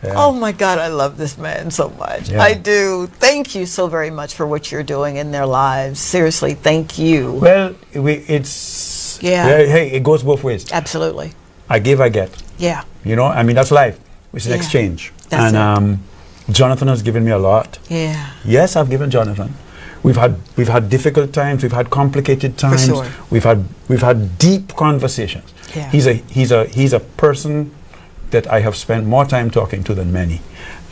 Speaker 2: Yeah.
Speaker 1: Oh my God, I love this man so much.
Speaker 2: Yeah.
Speaker 1: I do. Thank you so very much for what you're doing in their lives. Seriously, thank you.
Speaker 2: Well, hey, it goes both ways.
Speaker 1: Absolutely.
Speaker 2: I give, I get.
Speaker 1: Yeah.
Speaker 2: You know, I mean, that's life. It's an exchange.
Speaker 1: That's
Speaker 2: and Jonathan has given me a lot.
Speaker 1: Yeah.
Speaker 2: Yes, I've given Jonathan. We've had difficult times. We've had complicated times.
Speaker 1: For sure.
Speaker 2: We've had deep conversations.
Speaker 1: Yeah.
Speaker 2: He's a person that I have spent more time talking to than many,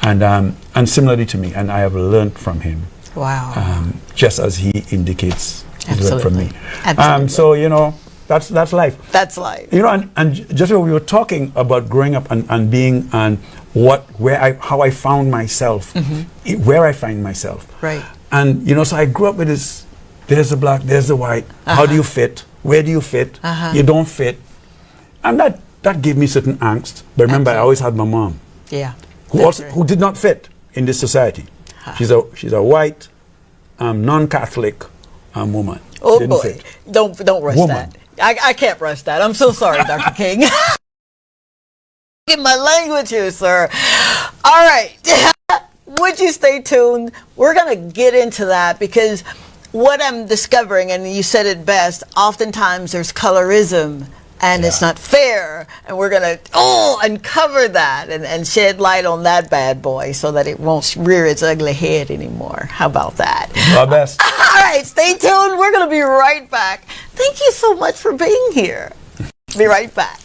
Speaker 2: and similarly to me. And I have learned from him.
Speaker 1: Wow.
Speaker 2: Just as he indicates he's learned from me.
Speaker 1: Absolutely.
Speaker 2: So you know, that's life.
Speaker 1: That's life.
Speaker 2: You know, and just when we were talking about growing up and being and how I found myself, where I find myself.
Speaker 1: Right.
Speaker 2: And, you know, so I grew up with this, there's the black, there's the white. How do you fit? Where do you fit? You don't fit. And that gave me certain angst. But remember, I always had my mom.
Speaker 1: Yeah.
Speaker 2: Who did not fit in this society. She's a white, non-Catholic woman.
Speaker 1: Oh,
Speaker 2: Didn't
Speaker 1: boy.
Speaker 2: fit.
Speaker 1: Don't rush
Speaker 2: Woman.
Speaker 1: that. I can't rush that. I'm so sorry, Dr. King. Get my language here, sir. All right. Would you stay tuned? We're going to get into that because what I'm discovering, and you said it best, oftentimes there's colorism and it's not fair. And we're going to uncover that and shed light on that bad boy so that it won't rear its ugly head anymore. How about that?
Speaker 2: Our best.
Speaker 1: All right, stay tuned. We're going to be right back. Thank you so much for being here. Be right back.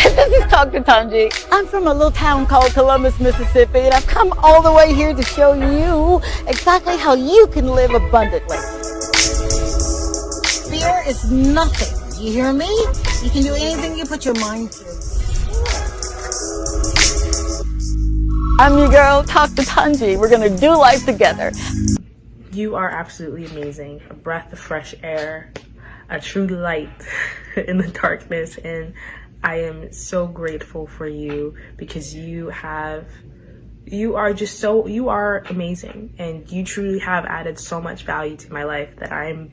Speaker 1: This is Dr. Tongie. I'm from a little town called Columbus, Mississippi, and I've come all the way here to show you exactly how you can live abundantly. Fear is nothing. You hear me? You can do anything you put your mind to. I'm your girl, Dr. Tongie. We're going to do life together.
Speaker 4: You are absolutely amazing. A breath of fresh air, a true light in the darkness, and I am so grateful for you because you are amazing, and you truly have added so much value to my life that I'm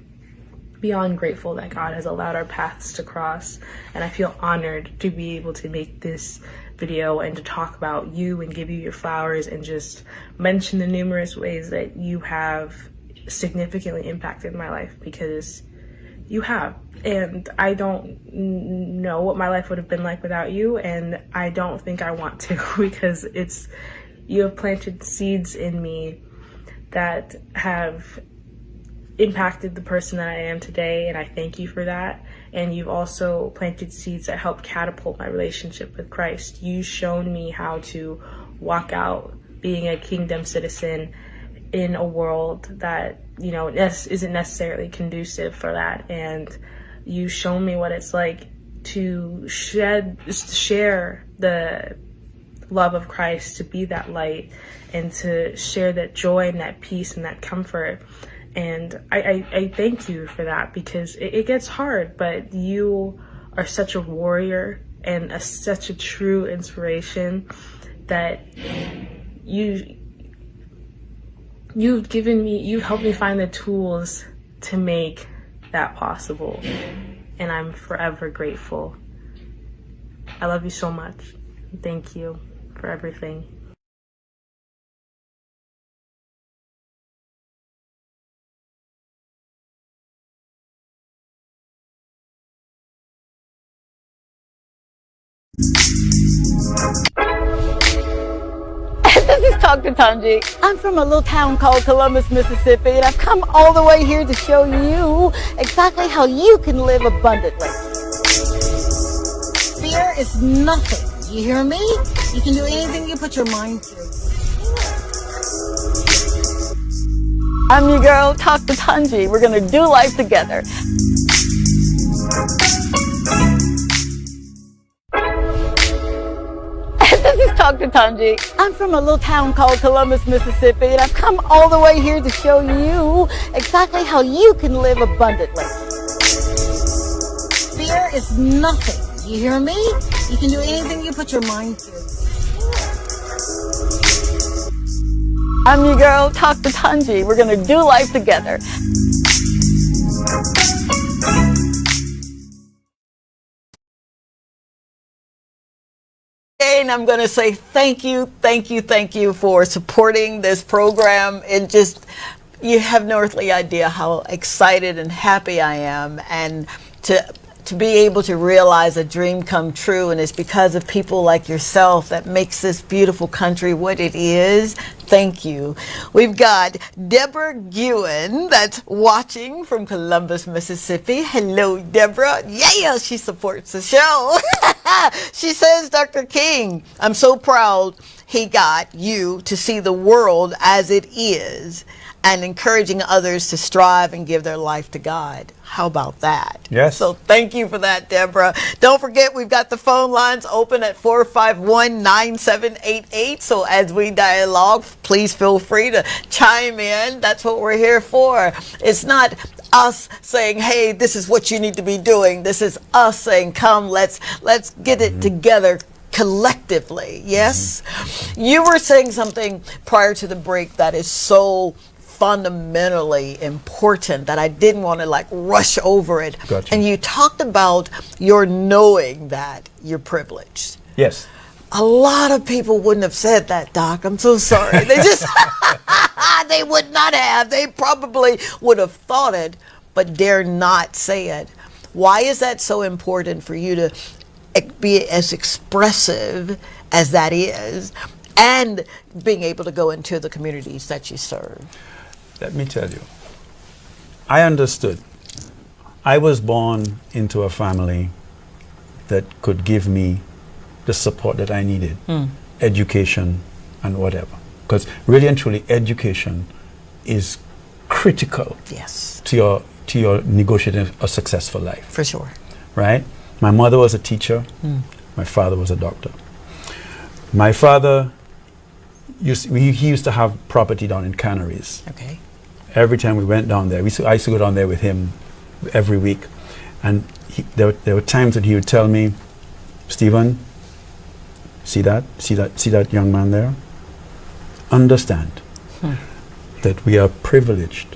Speaker 4: beyond grateful that God has allowed our paths to cross. And I feel honored to be able to make this video and to talk about you and give you your flowers and just mention the numerous ways that you have significantly impacted my life, because you have. And I don't know what my life would have been like without you, and I don't think I want to because you have planted seeds in me that have impacted the person that I am today, and I thank you for that. And you've also planted seeds that help catapult my relationship with Christ. You've shown me how to walk out being a kingdom citizen in a world that, isn't necessarily conducive for that. And you've shown me what it's like to share the love of Christ, to be that light, and to share that joy and that peace and that comfort. And I thank you for that, because it gets hard, but you are such a warrior and such a true inspiration that you've helped me find the tools to make that possible. And I'm forever grateful. I love you so much. Thank you for everything.
Speaker 1: This is Dr. Tongie. I'm from a little town called Columbus, Mississippi, and I've come all the way here to show you exactly how you can live abundantly. Fear is nothing. You hear me? You can do anything you put your mind to. I'm your girl, Dr. Tongie. We're going to do life together. This is Dr. Tongie. I'm from a little town called Columbus, Mississippi, and I've come all the way here to show you exactly how you can live abundantly. Fear is nothing. You hear me? You can do anything you put your mind to. I'm your girl, Dr. Tongie. We're going to do life together. And I'm going to say thank you for supporting this program. You have no earthly idea how excited and happy I am, and to be able to realize a dream come true, and it's because of people like yourself that makes this beautiful country what it is. Thank you. We've got Deborah Guin that's watching from Columbus, Mississippi. Hello, Deborah. Yeah, she supports the show. She says, Dr. King, I'm so proud he got you to see the world as it is and encouraging others to strive and give their life to God. How about that?
Speaker 2: Yes.
Speaker 1: So thank you for that, Deborah. Don't forget, we've got the phone lines open at 451-9788. So as we dialogue, please feel free to chime in. That's what we're here for. It's not us saying, hey, this is what you need to be doing. This is us saying, come, let's get it together collectively. Yes? You were saying something prior to the break that is so fundamentally important that I didn't want to rush over it.
Speaker 2: Gotcha.
Speaker 1: And you talked about your knowing that you're privileged.
Speaker 2: Yes.
Speaker 1: A lot of people wouldn't have said that, Doc. I'm so sorry. They just, they would not have. They probably would have thought it, but dare not say it. Why is that so important for you to be as expressive as that is, and being able to go into the communities that you serve?
Speaker 2: Let me tell you, I understood. I was born into a family that could give me the support that I needed, education and whatever. Because really and truly, education is critical,
Speaker 1: Yes,
Speaker 2: to your negotiating a successful life.
Speaker 1: for sure.
Speaker 2: Right? My mother was a teacher. My father was a doctor. My father, he used to have property down in Canaries.
Speaker 1: Okay.
Speaker 2: Every time we went down there, I used to go down there with him every week. And there were times that he would tell me, Stephen, see that young man there? Understand that we are privileged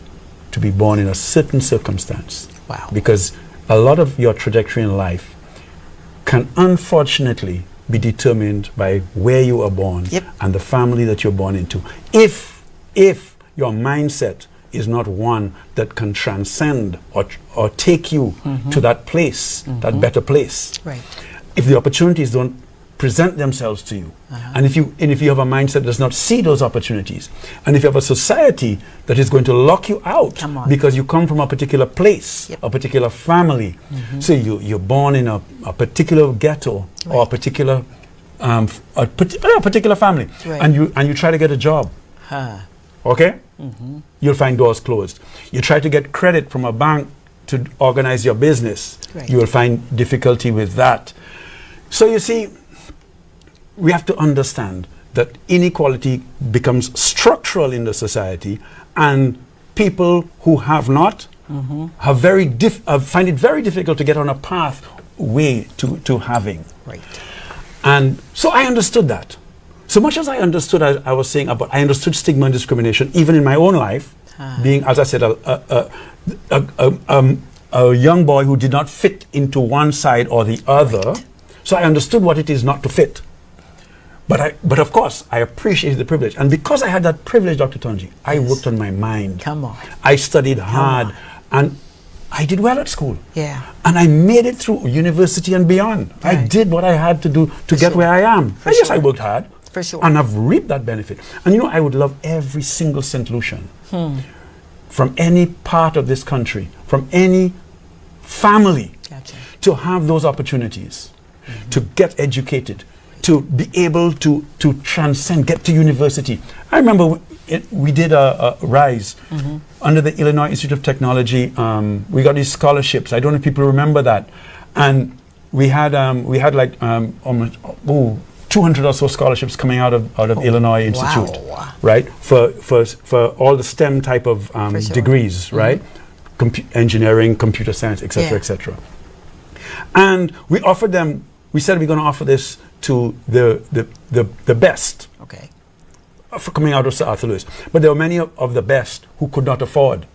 Speaker 2: to be born in a certain circumstance.
Speaker 1: Wow.
Speaker 2: Because a lot of your trajectory in life can unfortunately be determined by where you are born and the family that you're born into. If your mindset is not one that can transcend or take you to that place, that better place.
Speaker 1: Right.
Speaker 2: If the opportunities don't present themselves to you, and if you have a mindset that does not see those opportunities, and if you have a society that is going to lock you out because you come from a particular place, a particular family, so you're born in a particular ghetto or a particular family, and you try to get a job, okay? You'll find doors closed. You try to get credit from a bank to organize your business, you will find difficulty with that. So you see, we have to understand that inequality becomes structural in the society, and people who have not have find it very difficult to get on a pathway to having.
Speaker 1: Right.
Speaker 2: And so I understood that. So much as I understood, I was saying about, I understood stigma and discrimination even in my own life, being, as I said, a young boy who did not fit into one side or the other. Right. So I understood what it is not to fit. But of course, I appreciated the privilege. And because I had that privilege, Dr. Tongie, I worked on my mind.
Speaker 1: Come on.
Speaker 2: I studied hard. And I did well at school.
Speaker 1: Yeah.
Speaker 2: And I made it through university and beyond. Right. I did what I had to do to get where I am. Yes, I worked hard.
Speaker 1: For sure.
Speaker 2: And I've reaped that benefit. And you know, I would love every single Saint Lucian from any part of this country, from any family, to have those opportunities, to get educated, to be able to transcend, get to university. I remember we did a RISE under the Illinois Institute of Technology. We got these scholarships. I don't know if people remember that. And we had like almost 200 or so scholarships coming out of Illinois Institute, right? For all the STEM type of degrees, right? Engineering, computer science, etc., etc. And we offered them. We said we're going to offer this to the best.
Speaker 1: Okay.
Speaker 2: For coming out of South Louis, but there were many of the best who could not afford.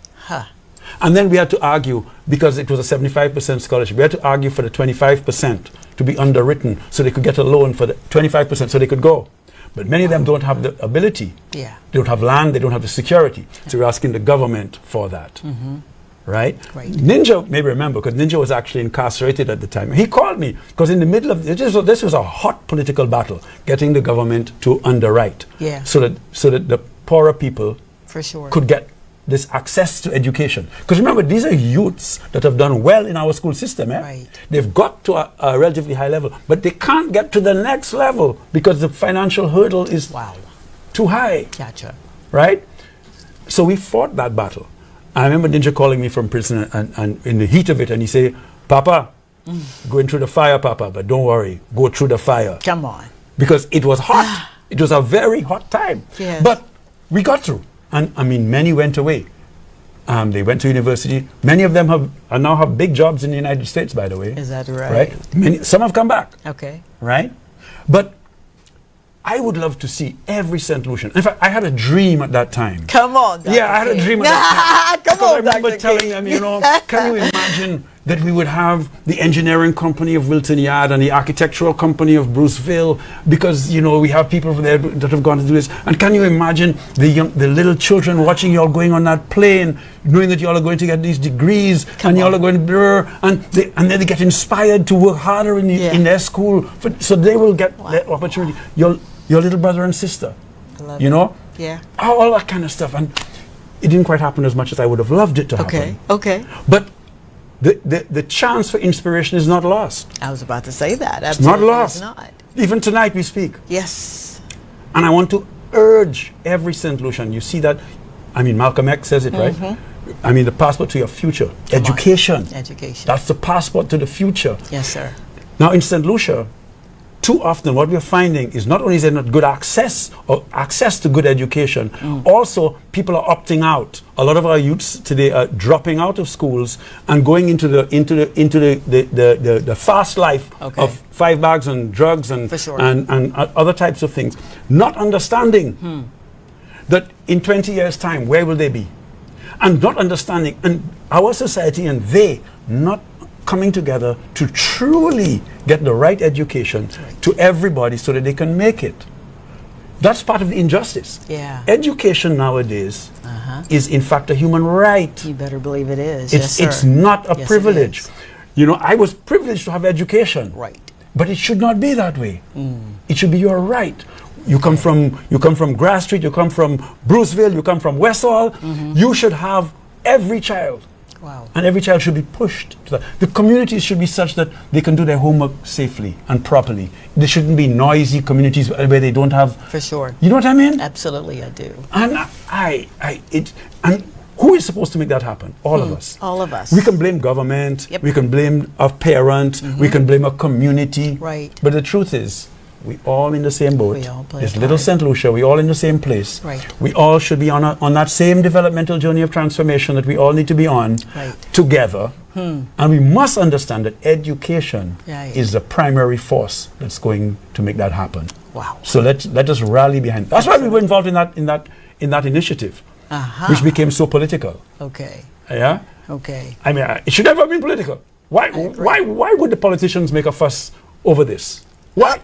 Speaker 2: And then we had to argue, because it was a 75% scholarship, we had to argue for the 25% to be underwritten so they could get a loan for the 25% so they could go. But many of them don't have the ability. They don't have land, they don't have the security. So we're asking the government for that. Right? Ninja, maybe remember, because Ninja was actually incarcerated at the time. He called me, because in the middle of this was a hot political battle, getting the government to underwrite. So that the poorer people could get this access to education. Because remember, these are youths that have done well in our school system. They've got to a relatively high level, but they can't get to the next level because the financial hurdle is too high. Right? So we fought that battle. I remember Ninja calling me from prison and in the heat of it, and he said, "Papa, going through the fire, Papa, but don't worry, go through the fire."
Speaker 1: Come on.
Speaker 2: Because it was hot. It was a very hot time. But we got through. And I mean, many went away. They went to university. Many of them now have big jobs in the United States, by the way.
Speaker 1: Is that right?
Speaker 2: Some have come back.
Speaker 1: Okay.
Speaker 2: Right? But I would love to see every Saint Lucian. In fact, I had a dream at that time.
Speaker 1: Come on, Dr.
Speaker 2: Yeah, I had a dream at that time.
Speaker 1: Come on,
Speaker 2: I remember
Speaker 1: Dr.
Speaker 2: telling them, you know, can you imagine that we would have the engineering company of Wilton Yard and the architectural company of Bruceville, because, you know, we have people there that have gone to do this. And can you imagine the little children watching you all going on that plane, knowing that you all are going to get these degrees, and you all are going to and then they get inspired to work harder in their school, so they will get the opportunity. Your little brother and sister, you know? All that kind of stuff. And it didn't quite happen as much as I would have loved it to happen. But the chance for inspiration is not lost.
Speaker 1: I was about to say that.
Speaker 2: It's not lost.
Speaker 1: It's not.
Speaker 2: Even tonight we speak.
Speaker 1: Yes.
Speaker 2: And I want to urge every Saint Lucian. You see that? I mean, Malcolm X says it, right? I mean, the passport to your future. Education.
Speaker 1: Education.
Speaker 2: That's the passport to the future.
Speaker 1: Yes, sir.
Speaker 2: Now, in Saint Lucia, too often what we're finding is not only is there not good access to good education, also people are opting out. A lot of our youths today are dropping out of schools and going into the fast life of 5 bags and drugs and other types of things, not understanding that in 20 years' time, where will they be? And not understanding, and our society and they not coming together to truly get the right education to everybody so that they can make it. That's part of the injustice.
Speaker 1: Yeah.
Speaker 2: Education nowadays is in fact a human right.
Speaker 1: You better believe it is.
Speaker 2: It's not a privilege. You know, I was privileged to have education.
Speaker 1: Right.
Speaker 2: But it should not be that way. It should be your right. You come from Grass Street, you come from Bruceville, you come from Westall. You should have every child.
Speaker 1: Wow.
Speaker 2: And every child should be pushed to that. The communities should be such that they can do their homework safely and properly. There shouldn't be noisy communities where they don't have.
Speaker 1: For sure.
Speaker 2: You know what I mean?
Speaker 1: Absolutely, I do.
Speaker 2: And and who is supposed to make that happen? All of us.
Speaker 1: All of us.
Speaker 2: We can blame government.
Speaker 1: Yep.
Speaker 2: We can blame a parent. We can blame a community.
Speaker 1: Right.
Speaker 2: But the truth is, we all in the same boat.
Speaker 1: We all play
Speaker 2: It's
Speaker 1: a
Speaker 2: little
Speaker 1: part.
Speaker 2: St. Lucia. We all in the same place.
Speaker 1: Right.
Speaker 2: We all should be on that same developmental journey of transformation that we all need to be on together. And we must understand that education is the primary force that's going to make that happen.
Speaker 1: Wow.
Speaker 2: So let us rally behind. That's why we were involved in that initiative, which became so political.
Speaker 1: Okay.
Speaker 2: Yeah.
Speaker 1: Okay.
Speaker 2: I mean, it should never have been political. Why would the politicians make a fuss over this? Why?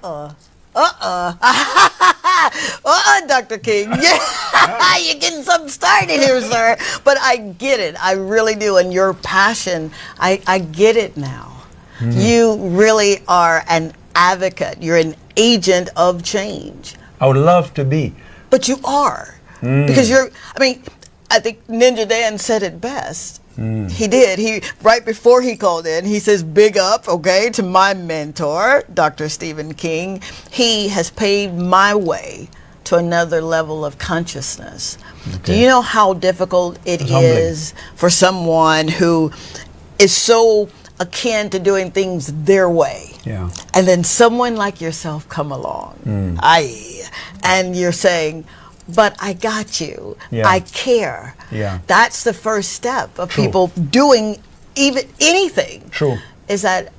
Speaker 1: Dr. King. Yeah. You're getting something started here, sir. But I get it. I really do. And your passion, I get it now. You really are an advocate. You're an agent of change.
Speaker 2: I would love to be.
Speaker 1: But you are. Because I think Ninja Dan said it best. He did. Right before he called in, he says, big up, to my mentor, Dr. Stephen King. He has paved my way to another level of consciousness. Do you know how difficult it is for someone who is so akin to doing things their way?
Speaker 2: Yeah.
Speaker 1: And then someone like yourself come along, and you're saying, but I got you.
Speaker 2: Yeah.
Speaker 1: I care.
Speaker 2: Yeah.
Speaker 1: That's the first step of
Speaker 2: True.
Speaker 1: people doing even anything.
Speaker 2: True.
Speaker 1: Is that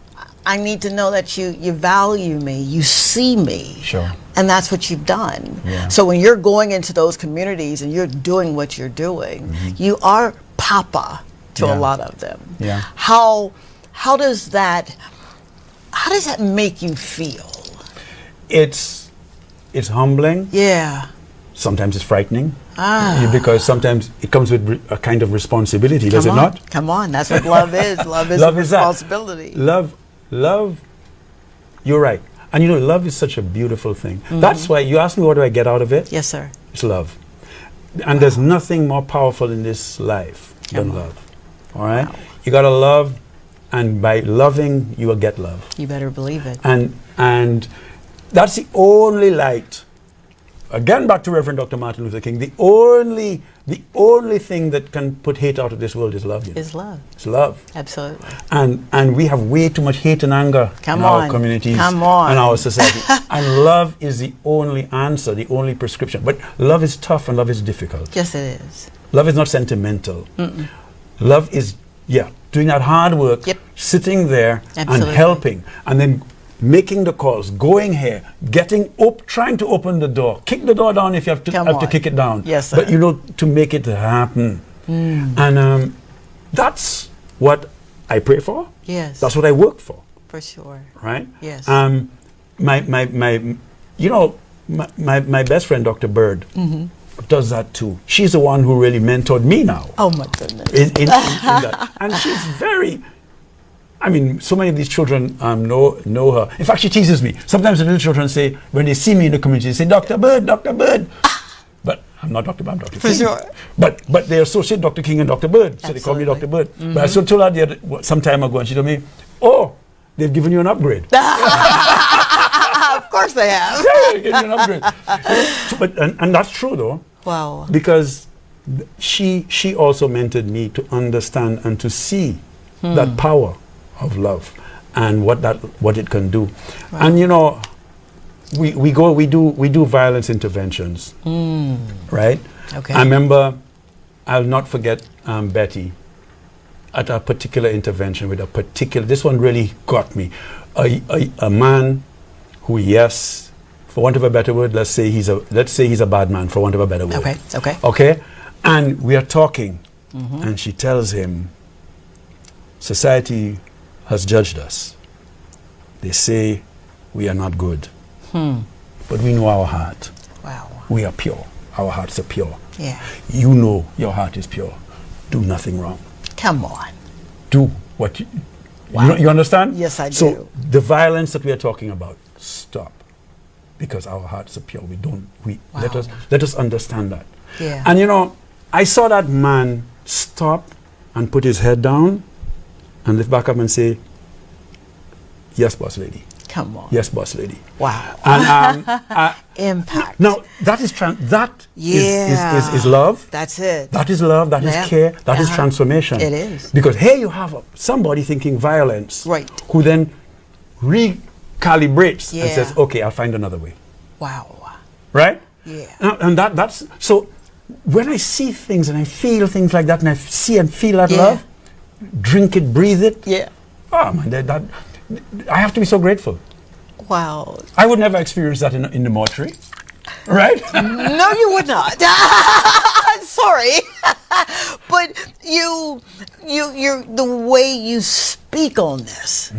Speaker 1: I need to know that you value me, you see me.
Speaker 2: Sure.
Speaker 1: And that's what you've done.
Speaker 2: Yeah.
Speaker 1: So when you're going into those communities and you're doing what you're doing, you are Papa to a lot of them.
Speaker 2: Yeah.
Speaker 1: How does that make you feel?
Speaker 2: It's humbling.
Speaker 1: Yeah.
Speaker 2: Sometimes it's frightening. Because sometimes it comes with a kind of responsibility, does it not?
Speaker 1: Come on, that's what love is. Love is
Speaker 2: Love
Speaker 1: a
Speaker 2: is that.
Speaker 1: responsibility.
Speaker 2: Love, you're right. And love is such a beautiful thing. That's why you asked me what do I get out of it?
Speaker 1: Yes, sir.
Speaker 2: It's love. And there's nothing more powerful in this life than love. All right?
Speaker 1: Wow.
Speaker 2: You got to love, and by loving, you will get love.
Speaker 1: You better believe it.
Speaker 2: And that's the only light. Again, back to Reverend Dr. Martin Luther King, the only thing that can put hate out of this world is love.
Speaker 1: Is love.
Speaker 2: It's love.
Speaker 1: Absolutely.
Speaker 2: And we have way too much hate and anger in our communities and our society. And love is the only answer, the only prescription. But love is tough and love is difficult.
Speaker 1: Yes, it is.
Speaker 2: Love is not sentimental. Love is, doing that hard work, sitting there and helping, and then making the calls, going here, getting up, trying to open the door, kick the door down if you have to kick it down.
Speaker 1: Yes, sir.
Speaker 2: But to make it happen. And that's what I pray for.
Speaker 1: Yes.
Speaker 2: That's what I work for.
Speaker 1: For sure.
Speaker 2: Right?
Speaker 1: Yes.
Speaker 2: My best friend, Dr. Bird, does that too. She's the one who really mentored me now.
Speaker 1: Oh my goodness.
Speaker 2: In that. And she's very, so many of these children know her. In fact, she teases me. Sometimes the little children say, when they see me in the community, they say, Dr. Bird, Dr. Bird. But I'm not Dr. Bird, I'm Dr. King.
Speaker 1: For sure.
Speaker 2: But they associate Dr. King and Dr. Bird, so they call me Dr. Bird. But I still told her some time ago, and she told me, oh, they've given you an upgrade.
Speaker 1: Of course they have.
Speaker 2: Yeah, they've given you an upgrade. And that's true, though.
Speaker 1: Wow.
Speaker 2: Because she also mentored me to understand and to see that power of love and what it can do. Right. And we do violence interventions, right?
Speaker 1: Okay.
Speaker 2: I remember, I'll not forget Betty at a particular intervention with a particular. This one really got me. A man who, yes, for want of a better word, let's say he's a bad man, for want of a better word. Okay. And we are talking, and she tells him, society has judged us. They say we are not good. But we know our heart.
Speaker 1: Wow.
Speaker 2: We are pure. Our hearts are pure.
Speaker 1: Yeah.
Speaker 2: You know your heart is pure. Do nothing wrong.
Speaker 1: Come on.
Speaker 2: Do what you...
Speaker 1: Wow.
Speaker 2: You understand?
Speaker 1: Yes, I do.
Speaker 2: So the violence that we are talking about, stop. Because our hearts are pure.
Speaker 1: Wow.
Speaker 2: Let us understand that.
Speaker 1: Yeah.
Speaker 2: And you know, I saw that man stop and put his head down and lift back up and say, yes, boss lady.
Speaker 1: Come on.
Speaker 2: Yes, boss lady.
Speaker 1: Wow.
Speaker 2: And
Speaker 1: Impact.
Speaker 2: now that is love.
Speaker 1: That's it.
Speaker 2: That is love. That is care. That is transformation.
Speaker 1: It is.
Speaker 2: Because here you have somebody thinking violence,
Speaker 1: Right.
Speaker 2: who then recalibrates and
Speaker 1: Yeah.
Speaker 2: says, "Okay, I'll find another way."
Speaker 1: Wow.
Speaker 2: Right?
Speaker 1: Yeah.
Speaker 2: And that's so. When I see things and I feel things like that, and I see and feel that
Speaker 1: Yeah.
Speaker 2: love, drink it, breathe it.
Speaker 1: Yeah.
Speaker 2: Oh man, that I have to be so grateful.
Speaker 1: Wow.
Speaker 2: I would never experience that in the mortuary, right?
Speaker 1: No, you would not. Sorry. But you're the way you speak on this,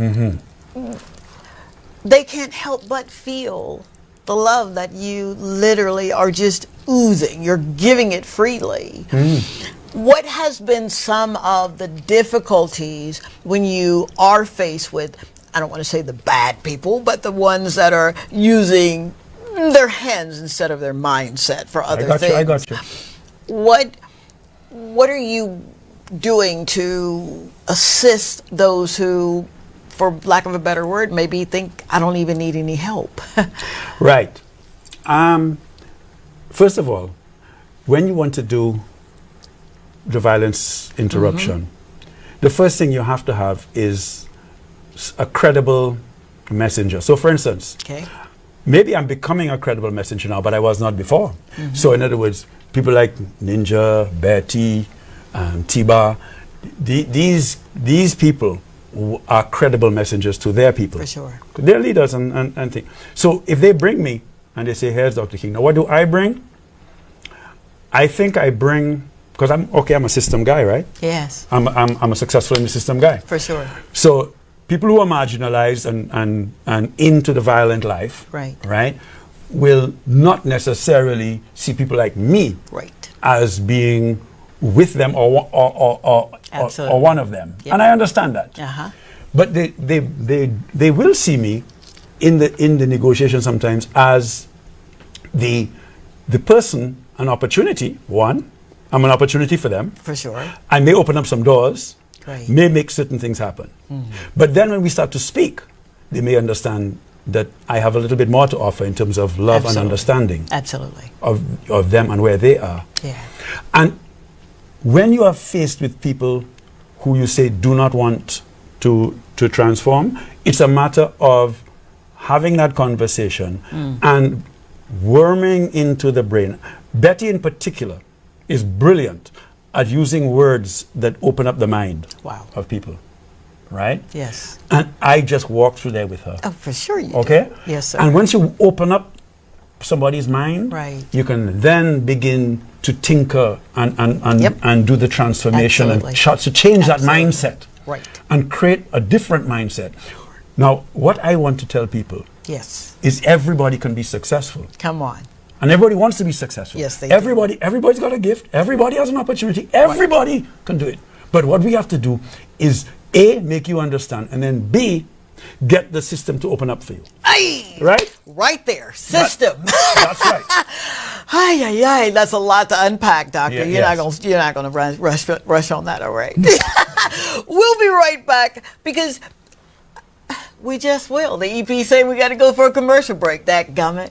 Speaker 1: they can't help but feel the love that you literally are just oozing. You're giving it freely. What has been some of the difficulties when you are faced with, I don't want to say the bad people, but the ones that are using their hands instead of their mindset for other things?
Speaker 2: I got you.
Speaker 1: What are you doing to assist those who, for lack of a better word, maybe think, I don't even need any help?
Speaker 2: Right. First of all, when you want to do the violence interruption, the first thing you have to have is a credible messenger. So for instance,
Speaker 1: Okay.
Speaker 2: maybe I'm becoming a credible messenger now, but I was not before. So in other words, people like Ninja, Betty, Tiba, these people are credible messengers to their people.
Speaker 1: For sure.
Speaker 2: They're leaders and things. So if they bring me and they say, here's Dr. King, now what do I bring? I think I bring, because I'm a system guy, right?
Speaker 1: Yes,
Speaker 2: I'm a successful in the system guy.
Speaker 1: for sure.
Speaker 2: So people who are marginalized and into the violent life,
Speaker 1: Right.
Speaker 2: will not necessarily see people like me
Speaker 1: Right.
Speaker 2: as being with them or
Speaker 1: Absolutely.
Speaker 2: one of them.
Speaker 1: Yep.
Speaker 2: And I understand that.
Speaker 1: Uh-huh.
Speaker 2: But they will see me in the negotiation sometimes as the person, an opportunity. One, I'm an opportunity for them.
Speaker 1: For sure.
Speaker 2: I may open up some doors,
Speaker 1: Right.
Speaker 2: may make certain things happen. But then when we start to speak, they may understand that I have a little bit more to offer in terms of love
Speaker 1: Absolutely.
Speaker 2: and understanding
Speaker 1: Absolutely.
Speaker 2: of them and where they are.
Speaker 1: Yeah.
Speaker 2: And when you are faced with people who you say do not want to transform, it's a matter of having that conversation and worming into the brain. Betty in particular is brilliant at using words that open up the mind
Speaker 1: Wow.
Speaker 2: of people, right?
Speaker 1: Yes.
Speaker 2: And I just walk through there with her.
Speaker 1: Oh, for sure you
Speaker 2: Okay?
Speaker 1: do. Yes, sir.
Speaker 2: And once you open up somebody's mind,
Speaker 1: Right.
Speaker 2: you can then begin to tinker and
Speaker 1: Yep.
Speaker 2: and do the transformation
Speaker 1: Absolutely.
Speaker 2: and to change that
Speaker 1: Absolutely.
Speaker 2: mindset
Speaker 1: Right.
Speaker 2: and create a different mindset. Now, what I want to tell people
Speaker 1: Yes.
Speaker 2: is everybody can be successful.
Speaker 1: Come on.
Speaker 2: And everybody wants to be successful.
Speaker 1: Yes, they do.
Speaker 2: Everybody's got a gift. Everybody has an opportunity. Everybody can do it. But what we have to do is A, make you understand, and then B, get the system to open up for you.
Speaker 1: Ay!
Speaker 2: Right?
Speaker 1: Right there. System.
Speaker 2: That's right.
Speaker 1: Ay. That's a lot to unpack, doctor.
Speaker 2: Yeah,
Speaker 1: You're not gonna rush on that, all right? We'll be right back because we just will. The EP say we got to go for a commercial break. That gummit.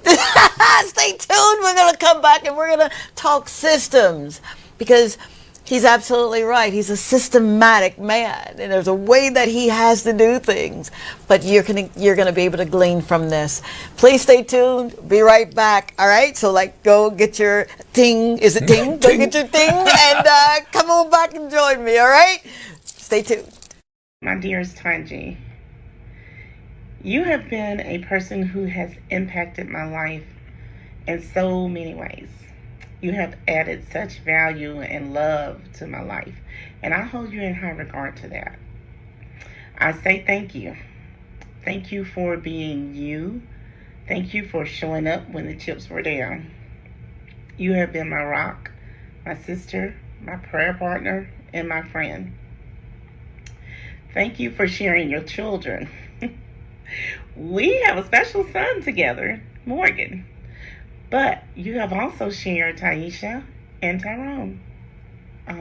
Speaker 1: Stay tuned. We're gonna come back and we're gonna talk systems because He's absolutely right. He's a systematic man, and there's a way that he has to do things. But you're gonna be able to glean from this. Please stay tuned. Be right back. All right. So go get your ting. Is it ting? Go get your ting and come on back and join me. All right. Stay tuned.
Speaker 7: My dearest Tongie, you have been a person who has impacted my life in so many ways. You have added such value and love to my life, and I hold you in high regard to that. I say thank you. Thank you for being you. Thank you for showing up when the chips were down. You have been my rock, my sister, my prayer partner, and my friend. Thank you for sharing your children. We have a special son together, Morgan. But you have also shared Taisha and Tyrone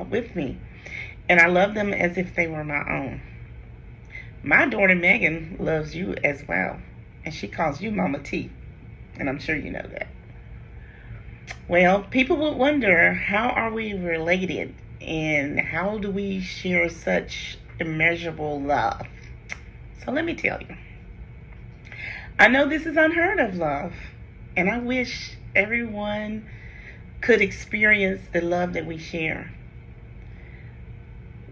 Speaker 7: with me. And I love them as if they were my own. My daughter Megan loves you as well. And she calls you Mama T. And I'm sure you know that. Well, people would wonder, how are we related? And how do we share such immeasurable love? So let me tell you. I know this is unheard of love. And I wish everyone could experience the love that we share.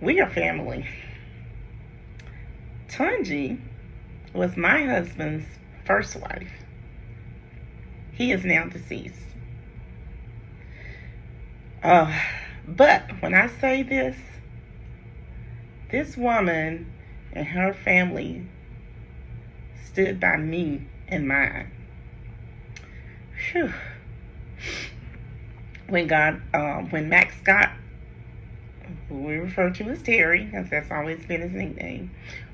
Speaker 7: We are family. Tongie was my husband's first wife. He is now deceased. But when I say this woman and her family stood by me and mine. Whew. When Max Scott, who we refer to as Terry, because that's always been his nickname,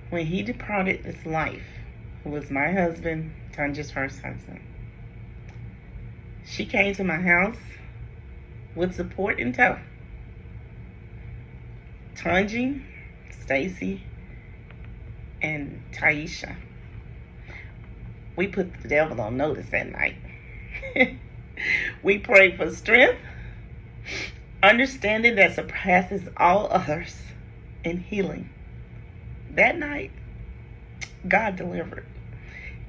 Speaker 7: when he departed this life, who was my husband, Tongie's first husband, she came to my house with support in tow. Tongie, Stacy, and Taisha. We put the devil on notice that night. We prayed for strength, understanding that surpasses all others, and healing. That night, God delivered.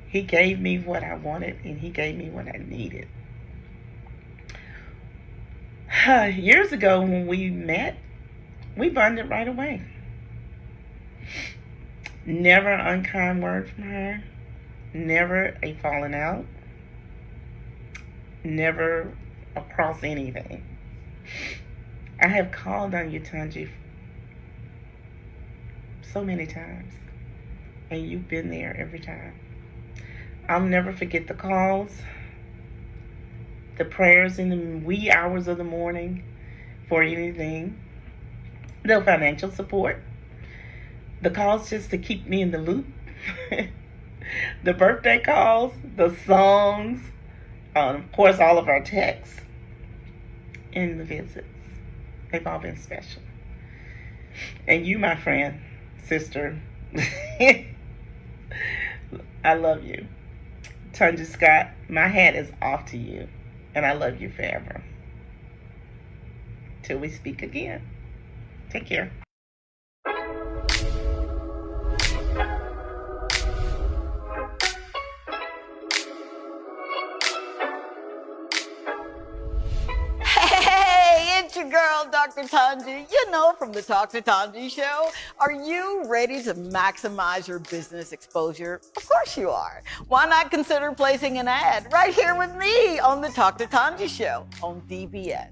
Speaker 7: He gave me what I wanted, and He gave me what I needed. Years ago, when we met, we bonded right away. Never an unkind word from her. Never a falling out. Never across anything. I have called on you, Tongie, so many times, and you've been there every time. I'll never forget the calls, the prayers in the wee hours of the morning for anything, the financial support, the calls just to keep me in the loop, the birthday calls, the songs, of course, all of our texts, and the visits. They've all been special. And you, my friend, sister, I love you. Tongie Scott, my hat is off to you, and I love you forever. Till we speak again. Take care.
Speaker 1: Your girl, Dr. Tongie, you know, from the Talk to Tongie show. Are you ready to maximize your business exposure? Of course you are. Why not consider placing an ad right here with me on the Talk to Tongie show on DBS?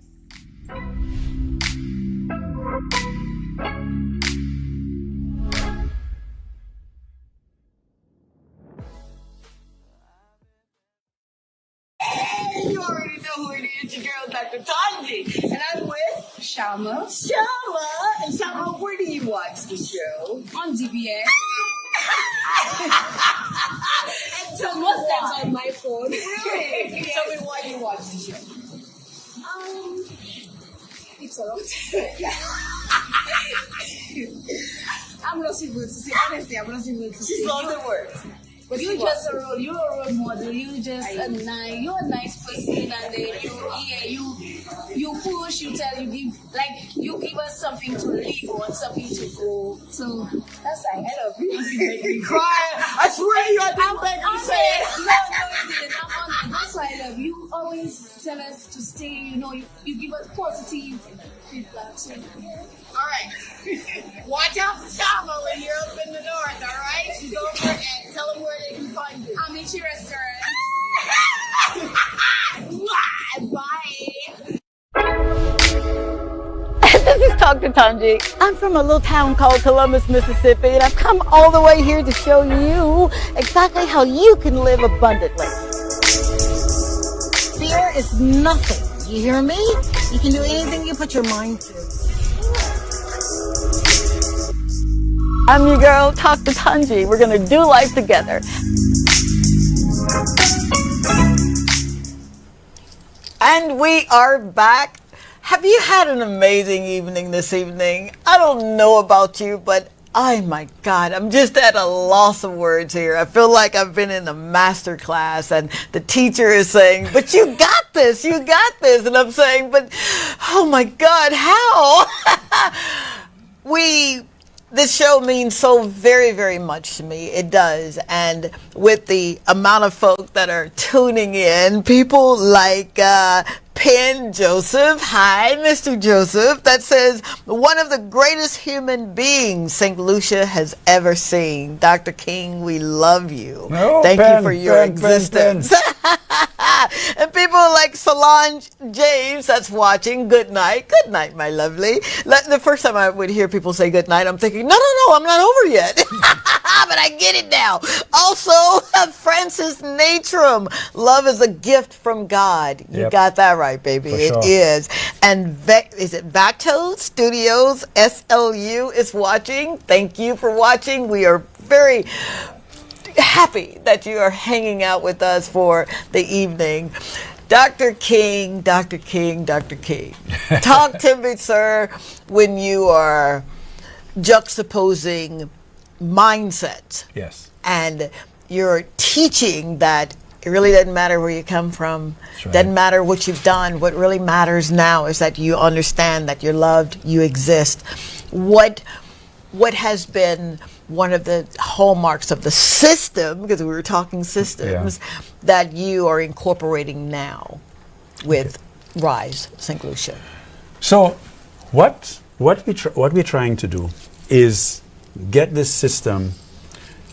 Speaker 1: You already know who it is, your girl, Dr. Tongie. And I'm with
Speaker 8: Shama.
Speaker 1: And Shama, where do you watch the show?
Speaker 8: On DBS.
Speaker 1: And
Speaker 8: So most times on my phone.
Speaker 1: Really? Tell me why you watch the show.
Speaker 8: It's a lot. I'm not able to say, honestly, I'm not able to say.
Speaker 1: She's lost in words.
Speaker 8: But you're a role model. You're a nice person, and then you push, you tell, you give, like, you give us something to live on, something to go. So that's why I love you. You make me cry. I swear you didn't make me say it. No, you didn't. I'm honored. That's why I love you. You always tell us to stay, you know, you give us positive feedback. So, all right. Watch out for Shama when you're up in the north, all right? She's over and tell them where they can find you. I'll meet you restaurant. Bye.
Speaker 1: This is Dr. Tongie. I'm from a little town called Columbus, Mississippi, and I've come all the way here to show you exactly how you can live abundantly. Fear is nothing. You hear me? You can do anything you put your mind to. I'm your girl, Dr. Tongie. We're going to do life together. And we are back. Have you had an amazing evening this evening? I don't know about you, but oh my God, I'm just at a loss of words here. I feel like I've been in a master class and the teacher is saying, but you got this, you got this. And I'm saying, but oh my God, how? This show means so very, very much to me. It does. And with the amount of folk that are tuning in, people like Penn Joseph, hi, Mr. Joseph, that says, one of the greatest human beings Saint Lucia has ever seen. Dr. King, we love you.
Speaker 2: No,
Speaker 1: Thank
Speaker 2: Penn,
Speaker 1: you for your
Speaker 2: Penn,
Speaker 1: existence. And people like Solange James that's watching, good night, my lovely. The first time I would hear people say good night, I'm thinking, no, I'm not over yet. But I get it now. Also, Francis Natrum, love is a gift from God. You got that right, baby.
Speaker 2: For
Speaker 1: it
Speaker 2: sure.
Speaker 1: is. And is it Vacto Studios, SLU is watching. Thank you for watching. We are very happy that you are hanging out with us for the evening. Dr. King, talk to me, sir, when you are juxtaposing mindsets.
Speaker 2: Yes.
Speaker 1: And you're teaching that it really doesn't matter where you come from.
Speaker 2: That's right.
Speaker 1: Doesn't matter what you've done. What really matters now is that you understand that you're loved, you exist. What has been one of the hallmarks of the system, because we were talking systems, that you are incorporating now with Rise St. Lucia?
Speaker 2: So what we're trying to do is get this system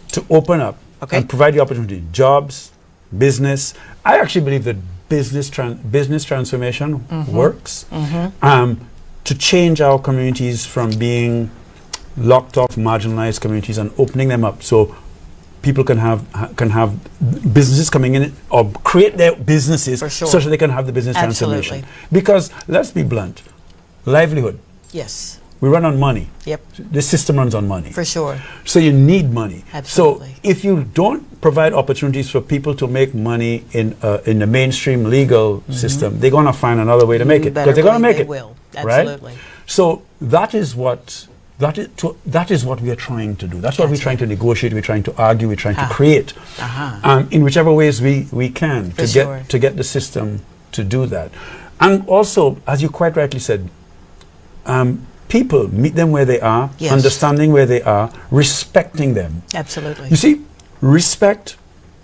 Speaker 2: to open up and provide the opportunity, jobs, business. I actually believe that business transformation works to change our communities from being locked off, marginalized communities and opening them up so people can have businesses coming in or create their businesses so that they can have the business transformation. Because let's be blunt, livelihood.
Speaker 1: Yes.
Speaker 2: We run on money.
Speaker 1: Yep.
Speaker 2: The system runs on money.
Speaker 1: For sure.
Speaker 2: So you need money.
Speaker 1: Absolutely.
Speaker 2: So if you don't provide opportunities for people to make money in the mainstream legal system, they're going to find another way to make it, because they're going to make it.
Speaker 1: Will. Absolutely.
Speaker 2: Right? So that is what we are trying to do. That's what we're trying to negotiate. We're trying to argue. We're trying to create, in whichever ways we can to get the system to do that. And also, as you quite rightly said, people, meet them where they are, understanding where they are, respecting them.
Speaker 1: Absolutely.
Speaker 2: You see, respect,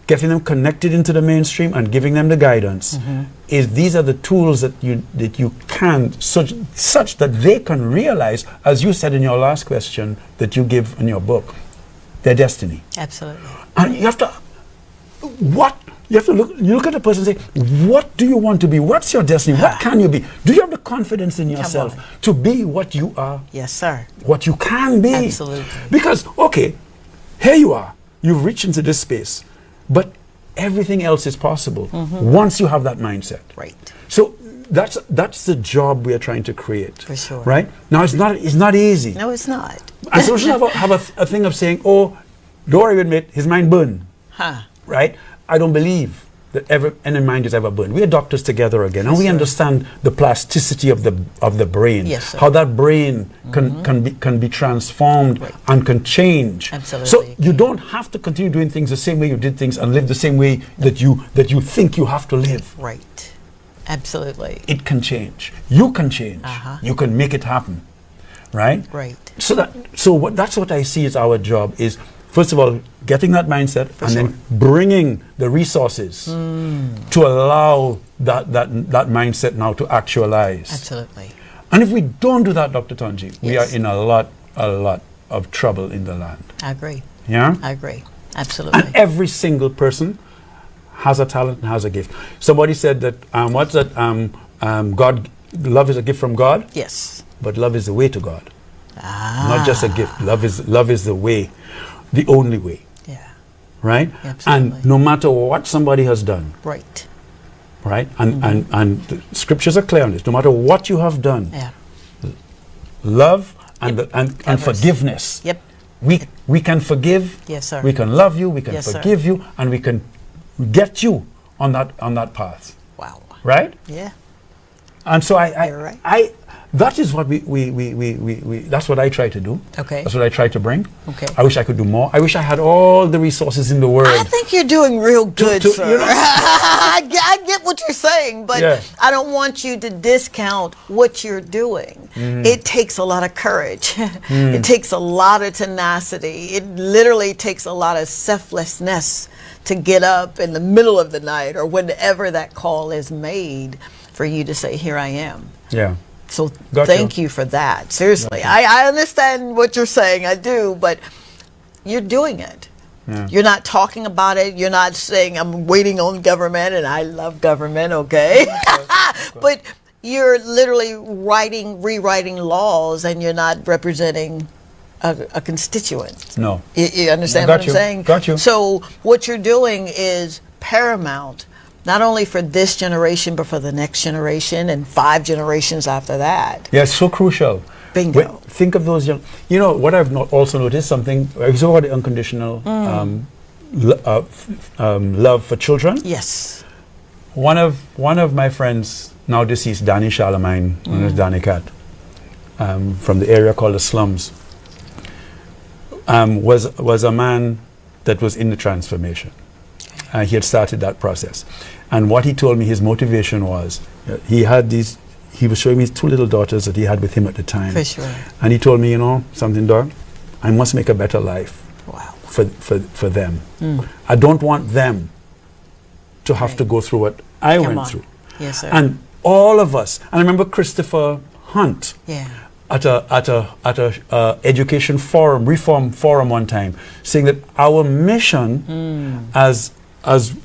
Speaker 2: getting them connected into the mainstream and giving them the guidance, these are the tools that you can, such that they can realize, as you said in your last question that you give in your book, their destiny.
Speaker 1: Absolutely.
Speaker 2: And you have to look at the person and say, what do you want to be? What's your destiny? What can you be? Do you have the confidence in yourself to be what you are?
Speaker 1: Yes, sir.
Speaker 2: What you can be.
Speaker 1: Absolutely.
Speaker 2: Because, here you are. You've reached into this space. But everything else is possible once you have that mindset.
Speaker 1: Right.
Speaker 2: So that's the job we are trying to create.
Speaker 1: For sure.
Speaker 2: Right? Now, it's not easy.
Speaker 1: No, it's not.
Speaker 2: And so we should have a thing of saying, don't worry with me, his mind burned. Right? I don't believe that any mind is ever burned. We are doctors together again, and we understand the plasticity of the brain.
Speaker 1: Yes, sir.
Speaker 2: How that brain can be transformed and can change.
Speaker 1: Absolutely.
Speaker 2: So you don't have to continue doing things the same way you did things and live the same way that you think you have to live.
Speaker 1: Right. Absolutely.
Speaker 2: it can change. You can change.
Speaker 1: Uh-huh.
Speaker 2: You can make it happen, right?
Speaker 1: Right.
Speaker 2: That's what I see as our job is, first of all, getting that mindset and
Speaker 1: sure.
Speaker 2: then bringing the resources to allow that mindset now to actualize.
Speaker 1: Absolutely.
Speaker 2: And if we don't do that, Dr. Tongie, we are
Speaker 1: Yes.
Speaker 2: in a lot of trouble in the land.
Speaker 1: I agree.
Speaker 2: Yeah?
Speaker 1: I agree. Absolutely.
Speaker 2: And every single person has a talent and has a gift. Somebody said that, what's that? Love is a gift from God,
Speaker 1: Yes.
Speaker 2: but love is the way to God. Not just a gift.
Speaker 1: Ah.
Speaker 2: Love is the way, the only way,
Speaker 1: Yeah.
Speaker 2: right?
Speaker 1: Absolutely.
Speaker 2: And no matter what somebody has done,
Speaker 1: Right.
Speaker 2: right? And the scriptures are clear on this. No matter what you have done,
Speaker 1: Yeah.
Speaker 2: love and and
Speaker 1: Covers.
Speaker 2: forgiveness.
Speaker 1: Yep.
Speaker 2: We can forgive.
Speaker 1: Yes, sir.
Speaker 2: We can love you. We can
Speaker 1: Yes, sir.
Speaker 2: forgive you, and we can get you on that path,
Speaker 1: Wow.
Speaker 2: right?
Speaker 1: Yeah.
Speaker 2: And so
Speaker 1: You're right.
Speaker 2: that is what we that's what I try to do.
Speaker 1: Okay.
Speaker 2: That's what I try to bring.
Speaker 1: Okay.
Speaker 2: I wish I could do more. I wish I had all the resources in the world.
Speaker 1: I think you're doing real good,
Speaker 2: to-
Speaker 1: sir.
Speaker 2: you know-
Speaker 1: I get what you're saying, but
Speaker 2: Yeah.
Speaker 1: I don't want you to discount what you're doing. It takes a lot of courage. It takes a lot of tenacity. It literally takes a lot of selflessness to get up in the middle of the night or whenever that call is made for you to say, here I am.
Speaker 2: Yeah.
Speaker 1: So
Speaker 2: Gotcha.
Speaker 1: thank you for that. Seriously, I understand what you're saying. I do, but you're doing it.
Speaker 2: Yeah.
Speaker 1: You're not talking about it. You're not saying I'm waiting on government and I love government, okay? But you're literally rewriting laws and you're not representing a constituent.
Speaker 2: No.
Speaker 1: You understand
Speaker 2: Got
Speaker 1: what
Speaker 2: you.
Speaker 1: I'm saying?
Speaker 2: Got you.
Speaker 1: So what you're doing is paramount, not only for this generation, but for the next generation and 5 generations after that.
Speaker 2: Yeah, it's so crucial.
Speaker 1: Bingo.
Speaker 2: Think of those young. You know what I've also noticed something. I was about the unconditional love for children.
Speaker 1: Yes.
Speaker 2: One of my friends, now deceased, Danny Charlemagne, known as Danny Cat, from the area called the Slums, was a man that was in the transformation. He had started that process. And what he told me his motivation was, he was showing me his 2 little daughters that he had with him at the time.
Speaker 1: For sure.
Speaker 2: And he told me, you know, something, dog, I must make a better life
Speaker 1: Wow.
Speaker 2: for them. I don't want them to have to go through what I
Speaker 1: Come
Speaker 2: went
Speaker 1: on.
Speaker 2: through.
Speaker 1: Yes, sir.
Speaker 2: And all of us, and I remember Christopher Hunt,
Speaker 1: Yeah.
Speaker 2: at a education forum, reform forum one time, saying that our mission as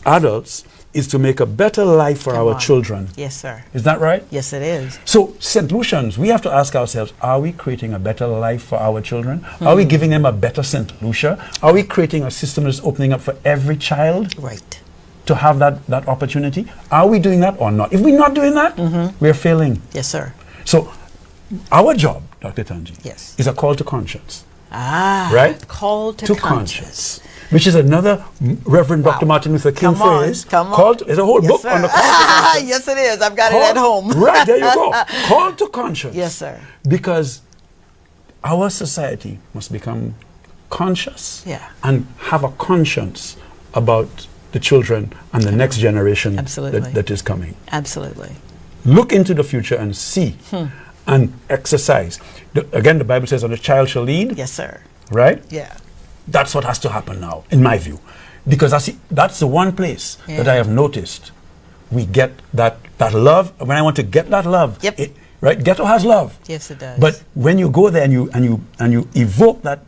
Speaker 2: adults is to make a better life for
Speaker 1: Come
Speaker 2: our
Speaker 1: on.
Speaker 2: children.
Speaker 1: Yes, sir.
Speaker 2: Is that right?
Speaker 1: Yes, it is.
Speaker 2: So, St. Lucians, we have to ask ourselves, are we creating a better life for our children? Are we giving them a better St. Lucia? Are we creating a system that's opening up for every child
Speaker 1: Right.
Speaker 2: to have that opportunity? Are we doing that or not? If we're not doing that, we're failing.
Speaker 1: Yes, sir.
Speaker 2: So, our job, Dr. Tongie,
Speaker 1: Yes.
Speaker 2: is a call to conscience.
Speaker 1: Ah.
Speaker 2: Right?
Speaker 1: Call to conscience.
Speaker 2: Which is another Reverend Dr. Martin Luther King
Speaker 1: Come on,
Speaker 2: phrase.
Speaker 1: come on.
Speaker 2: Called, there's a whole
Speaker 1: Yes,
Speaker 2: book
Speaker 1: sir.
Speaker 2: on the call to conscience.
Speaker 1: Yes, it is. I've got it at home.
Speaker 2: Right, there you go. Call to conscience.
Speaker 1: Yes, sir.
Speaker 2: Because our society must become conscious
Speaker 1: Yeah.
Speaker 2: and have a conscience about the children and the next generation
Speaker 1: Absolutely.
Speaker 2: that is coming.
Speaker 1: Absolutely.
Speaker 2: Look into the future and see and exercise. Again, the Bible says, "And a child shall lead."
Speaker 1: Yes, sir.
Speaker 2: Right?
Speaker 1: Yeah.
Speaker 2: That's what has to happen now, in my view. Because that's the one place that I have noticed we get that love. When I want to get that love,
Speaker 1: Yep.
Speaker 2: right? Ghetto has love.
Speaker 1: Yes, it does.
Speaker 2: But when you go there and you evoke that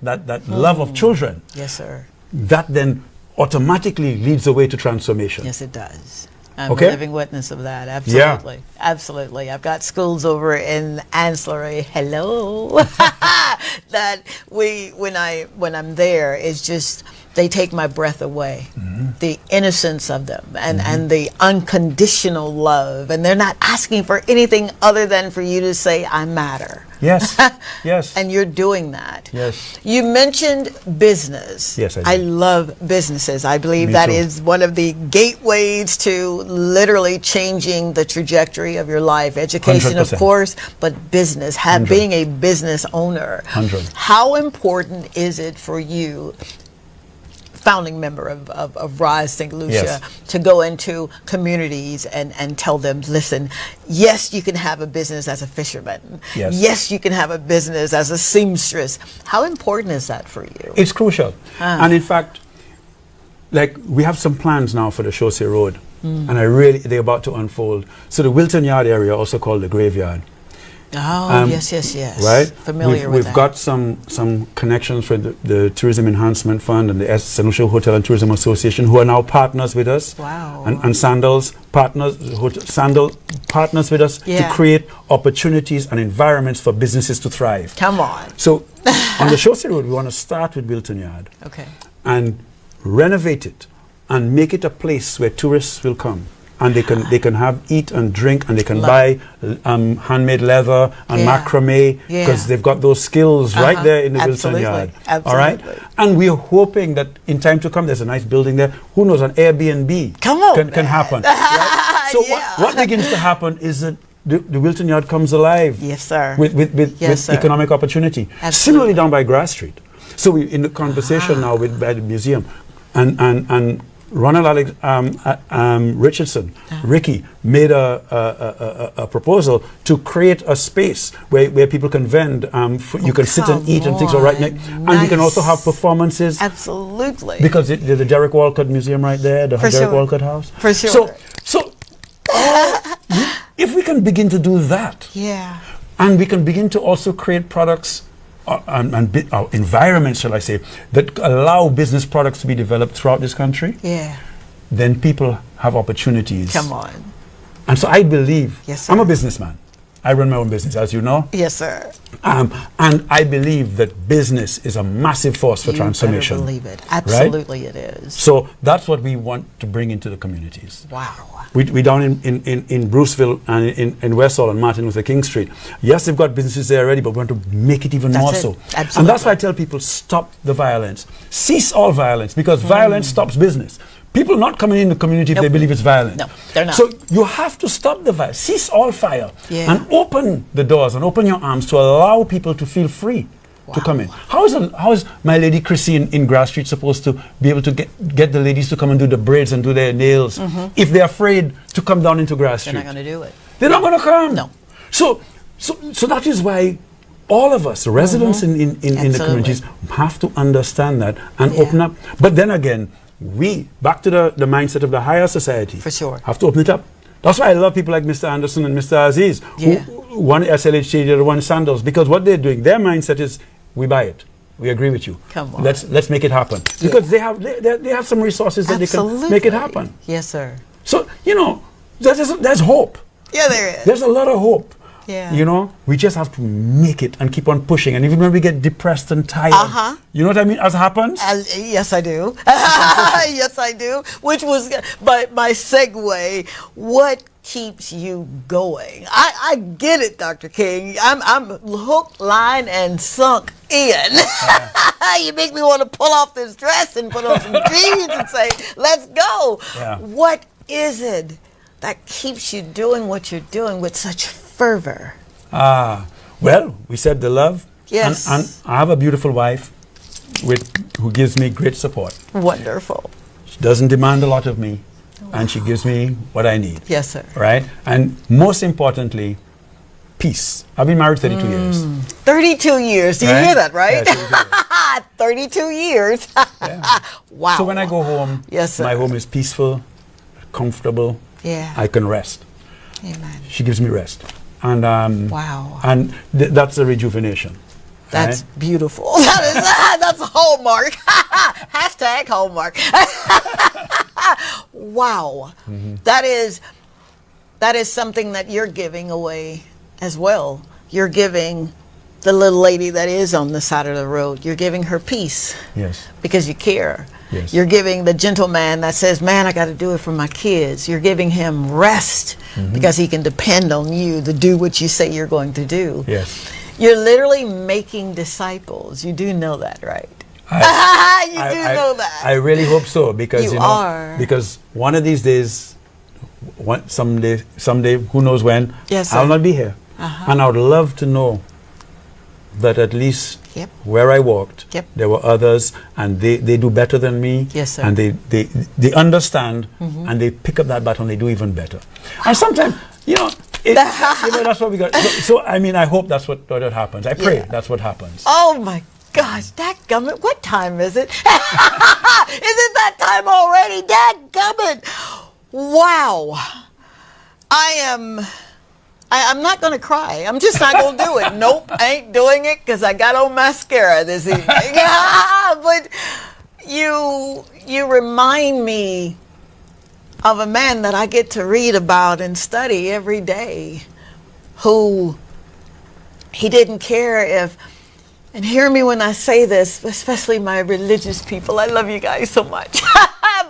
Speaker 2: love of children,
Speaker 1: Yes, sir.
Speaker 2: that then automatically leads the way to transformation.
Speaker 1: Yes, it does. I'm
Speaker 2: Okay.
Speaker 1: a living witness of that. Absolutely. Absolutely. I've got schools over in Ancillary. Hello. That when I'm there, it's just, they take my breath away. The innocence of them and the unconditional love. And they're not asking for anything other than for you to say, I matter.
Speaker 2: Yes. Yes.
Speaker 1: And you're doing that.
Speaker 2: Yes.
Speaker 1: You mentioned business.
Speaker 2: Yes, I did.
Speaker 1: I love businesses. I believe
Speaker 2: Me
Speaker 1: that
Speaker 2: too.
Speaker 1: is one of the gateways to literally changing the trajectory of your life. Education, of
Speaker 2: 100%.
Speaker 1: course, but business, being a business owner.
Speaker 2: 100.
Speaker 1: How important is it for you founding member of Rise St. Lucia,
Speaker 2: Yes.
Speaker 1: to go into communities and tell them, listen, yes, you can have a business as a fisherman.
Speaker 2: Yes.
Speaker 1: Yes, you can have a business as a seamstress. How important is that for you?
Speaker 2: It's crucial. And in fact, like, we have some plans now for the Chaussee Road, and they're about to unfold. So the Wilton Yard area, also called the Graveyard.
Speaker 1: Oh, yes.
Speaker 2: Right?
Speaker 1: Familiar with
Speaker 2: We've
Speaker 1: that.
Speaker 2: got some connections for the Tourism Enhancement Fund and the Saint Lucia Hotel and Tourism Association, who are now partners with us.
Speaker 1: Wow.
Speaker 2: And Sandals partners with us to create opportunities and environments for businesses to thrive.
Speaker 1: Come on.
Speaker 2: So on the Chaussee Road, we want to start with Wilton Yard.
Speaker 1: Okay.
Speaker 2: And renovate it and make it a place where tourists will come. And they can have eat and drink, and they can buy handmade leather and macrame, because they've got those skills right there in the Wilton Yard.
Speaker 1: Absolutely.
Speaker 2: All right, and we're hoping that in time to come, there's a nice building there. Who knows, an Airbnb can happen. Right? So what begins to happen is that the Wilton Yard comes alive.
Speaker 1: Yes, sir.
Speaker 2: With economic opportunity.
Speaker 1: Absolutely.
Speaker 2: Similarly down by Grass Street. So we in the conversation now by the museum, and Ronald Richardson, Ricky, made a proposal to create a space where people can vend. You can sit and eat and things are right next. And we can also have performances.
Speaker 1: Absolutely.
Speaker 2: Because there's the Derek Walcott Museum right there, the Derek Walcott House.
Speaker 1: For sure.
Speaker 2: So if we can begin to do that, and we can begin to also create products and environments, shall I say, that allow business products to be developed throughout this country, then people have opportunities.
Speaker 1: Come on.
Speaker 2: And so I believe,
Speaker 1: yes, sir.
Speaker 2: I'm a businessman. I run my own business, as you know.
Speaker 1: Yes, sir.
Speaker 2: And I believe that business is a massive force for transformation.
Speaker 1: You better believe it. Absolutely,
Speaker 2: right?
Speaker 1: It is.
Speaker 2: So that's what we want to bring into the communities.
Speaker 1: Wow.
Speaker 2: We down in Bruceville and in Westall and Martin Luther King Street. Yes, they've got businesses there already, but we want to make it even more so.
Speaker 1: Absolutely.
Speaker 2: And that's why I tell people, stop the violence. Cease all violence, because violence stops business. People not coming in the community if they believe it's violent.
Speaker 1: No, they're not.
Speaker 2: So you have to stop the violence, cease all fire, and open the doors and open your arms to allow people to feel free to come in. How is my lady Chrissy in Grass Street supposed to be able to get the ladies to come and do the braids and do their nails if they're afraid to come down into Grass Street?
Speaker 1: They're not going to do it.
Speaker 2: They're not going to come.
Speaker 1: No.
Speaker 2: So that is why all of us, residents in the communities, have to understand that and open up. But then again, we, back to the mindset of the higher society,
Speaker 1: for sure,
Speaker 2: have to open it up. That's why I love people like Mr. Anderson and Mr. Aziz, who one SLHT, the other one Sandals, because what they're doing, their mindset is, we buy it. We agree with you.
Speaker 1: Come on.
Speaker 2: Let's make it happen. Because they have some resources that they can make it happen.
Speaker 1: Yes, sir.
Speaker 2: So, there's hope.
Speaker 1: Yeah, there is.
Speaker 2: There's a lot of hope.
Speaker 1: Yeah.
Speaker 2: We just have to make it and keep on pushing. And even when we get depressed and tired, you know what I mean, as happens?
Speaker 1: Yes, I do. Yes, I do. Which was my segue. What keeps you going? I get it, Dr. King. I'm hook, line, and sunk in. You make me want to pull off this dress and put on some jeans and say, let's go.
Speaker 2: Yeah.
Speaker 1: What is it that keeps you doing what you're doing with such fervor?
Speaker 2: Well, we said the love.
Speaker 1: Yes.
Speaker 2: And I have a beautiful wife who gives me great support.
Speaker 1: Wonderful.
Speaker 2: She doesn't demand a lot of me, and she gives me what I need.
Speaker 1: Yes, sir.
Speaker 2: Right? And most importantly, peace. I've been married 32 years.
Speaker 1: 32 years. Do you hear that, right?
Speaker 2: Yeah,
Speaker 1: 32 years. Wow.
Speaker 2: So when I go home, my home is peaceful, comfortable.
Speaker 1: Yeah.
Speaker 2: I can rest.
Speaker 1: Amen.
Speaker 2: She gives me rest. And
Speaker 1: wow.
Speaker 2: And that's a rejuvenation.
Speaker 1: That's beautiful. That's a hallmark. Hashtag hallmark. Wow. That is something that you're giving away as well. You're giving the little lady that is on the side of the road, you're giving her peace.
Speaker 2: Yes.
Speaker 1: Because you care.
Speaker 2: Yes.
Speaker 1: You're giving the gentleman that says, man, I got to do it for my kids. You're giving him rest because he can depend on you to do what you say you're going to do.
Speaker 2: Yes.
Speaker 1: You're literally making disciples. You do know that, right? You do know that.
Speaker 2: I really hope so, because
Speaker 1: you are.
Speaker 2: Because one of these days, someday, who knows when,
Speaker 1: yes,
Speaker 2: I'll not be here. And I would love to know that at least
Speaker 1: Yep.
Speaker 2: where I walked,
Speaker 1: Yep.
Speaker 2: there were others, and they do better than me.
Speaker 1: Yes, sir.
Speaker 2: And they understand, and they pick up that baton, they do even better. And sometimes, that's what we got. So I mean, I hope that's what happens. I pray that's what happens.
Speaker 1: Oh my gosh, dadgummit, what time is it? Is it that time already? Dadgummit. Wow. I'm not going to cry. I'm just not going to do it. Nope, I ain't doing it because I got on mascara this evening. But you remind me of a man that I get to read about and study every day, who he didn't care if, and hear me when I say this, especially my religious people, I love you guys so much,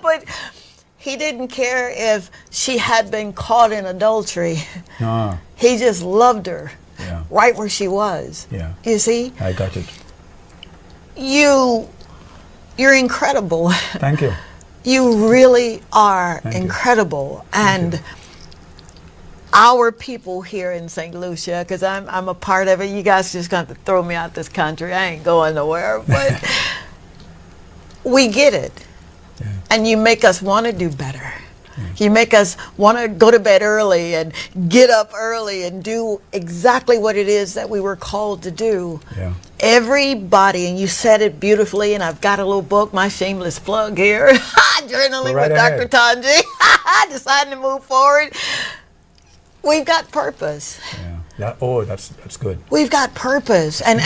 Speaker 1: but he didn't care if she had been caught in adultery.
Speaker 2: Ah,
Speaker 1: He just loved her
Speaker 2: yeah.
Speaker 1: right where she was.
Speaker 2: Yeah.
Speaker 1: You see?
Speaker 2: I got it.
Speaker 1: You're incredible.
Speaker 2: Thank you.
Speaker 1: You really are
Speaker 2: Thank you.
Speaker 1: incredible. And our people here in Saint Lucia, because I'm a part of it, you guys just got to throw me out this country. I ain't going nowhere. But we get it.
Speaker 2: Yeah.
Speaker 1: And you make us want to do better. You make us want to go to bed early and get up early and do exactly what it is that we were called to do.
Speaker 2: Yeah.
Speaker 1: Everybody, and you said it beautifully, and I've got a little book, my shameless plug here, Journaling
Speaker 2: Go right
Speaker 1: with
Speaker 2: ahead.
Speaker 1: Dr. Tongie, deciding to move forward. We've got purpose.
Speaker 2: Yeah. That's good.
Speaker 1: We've got purpose. And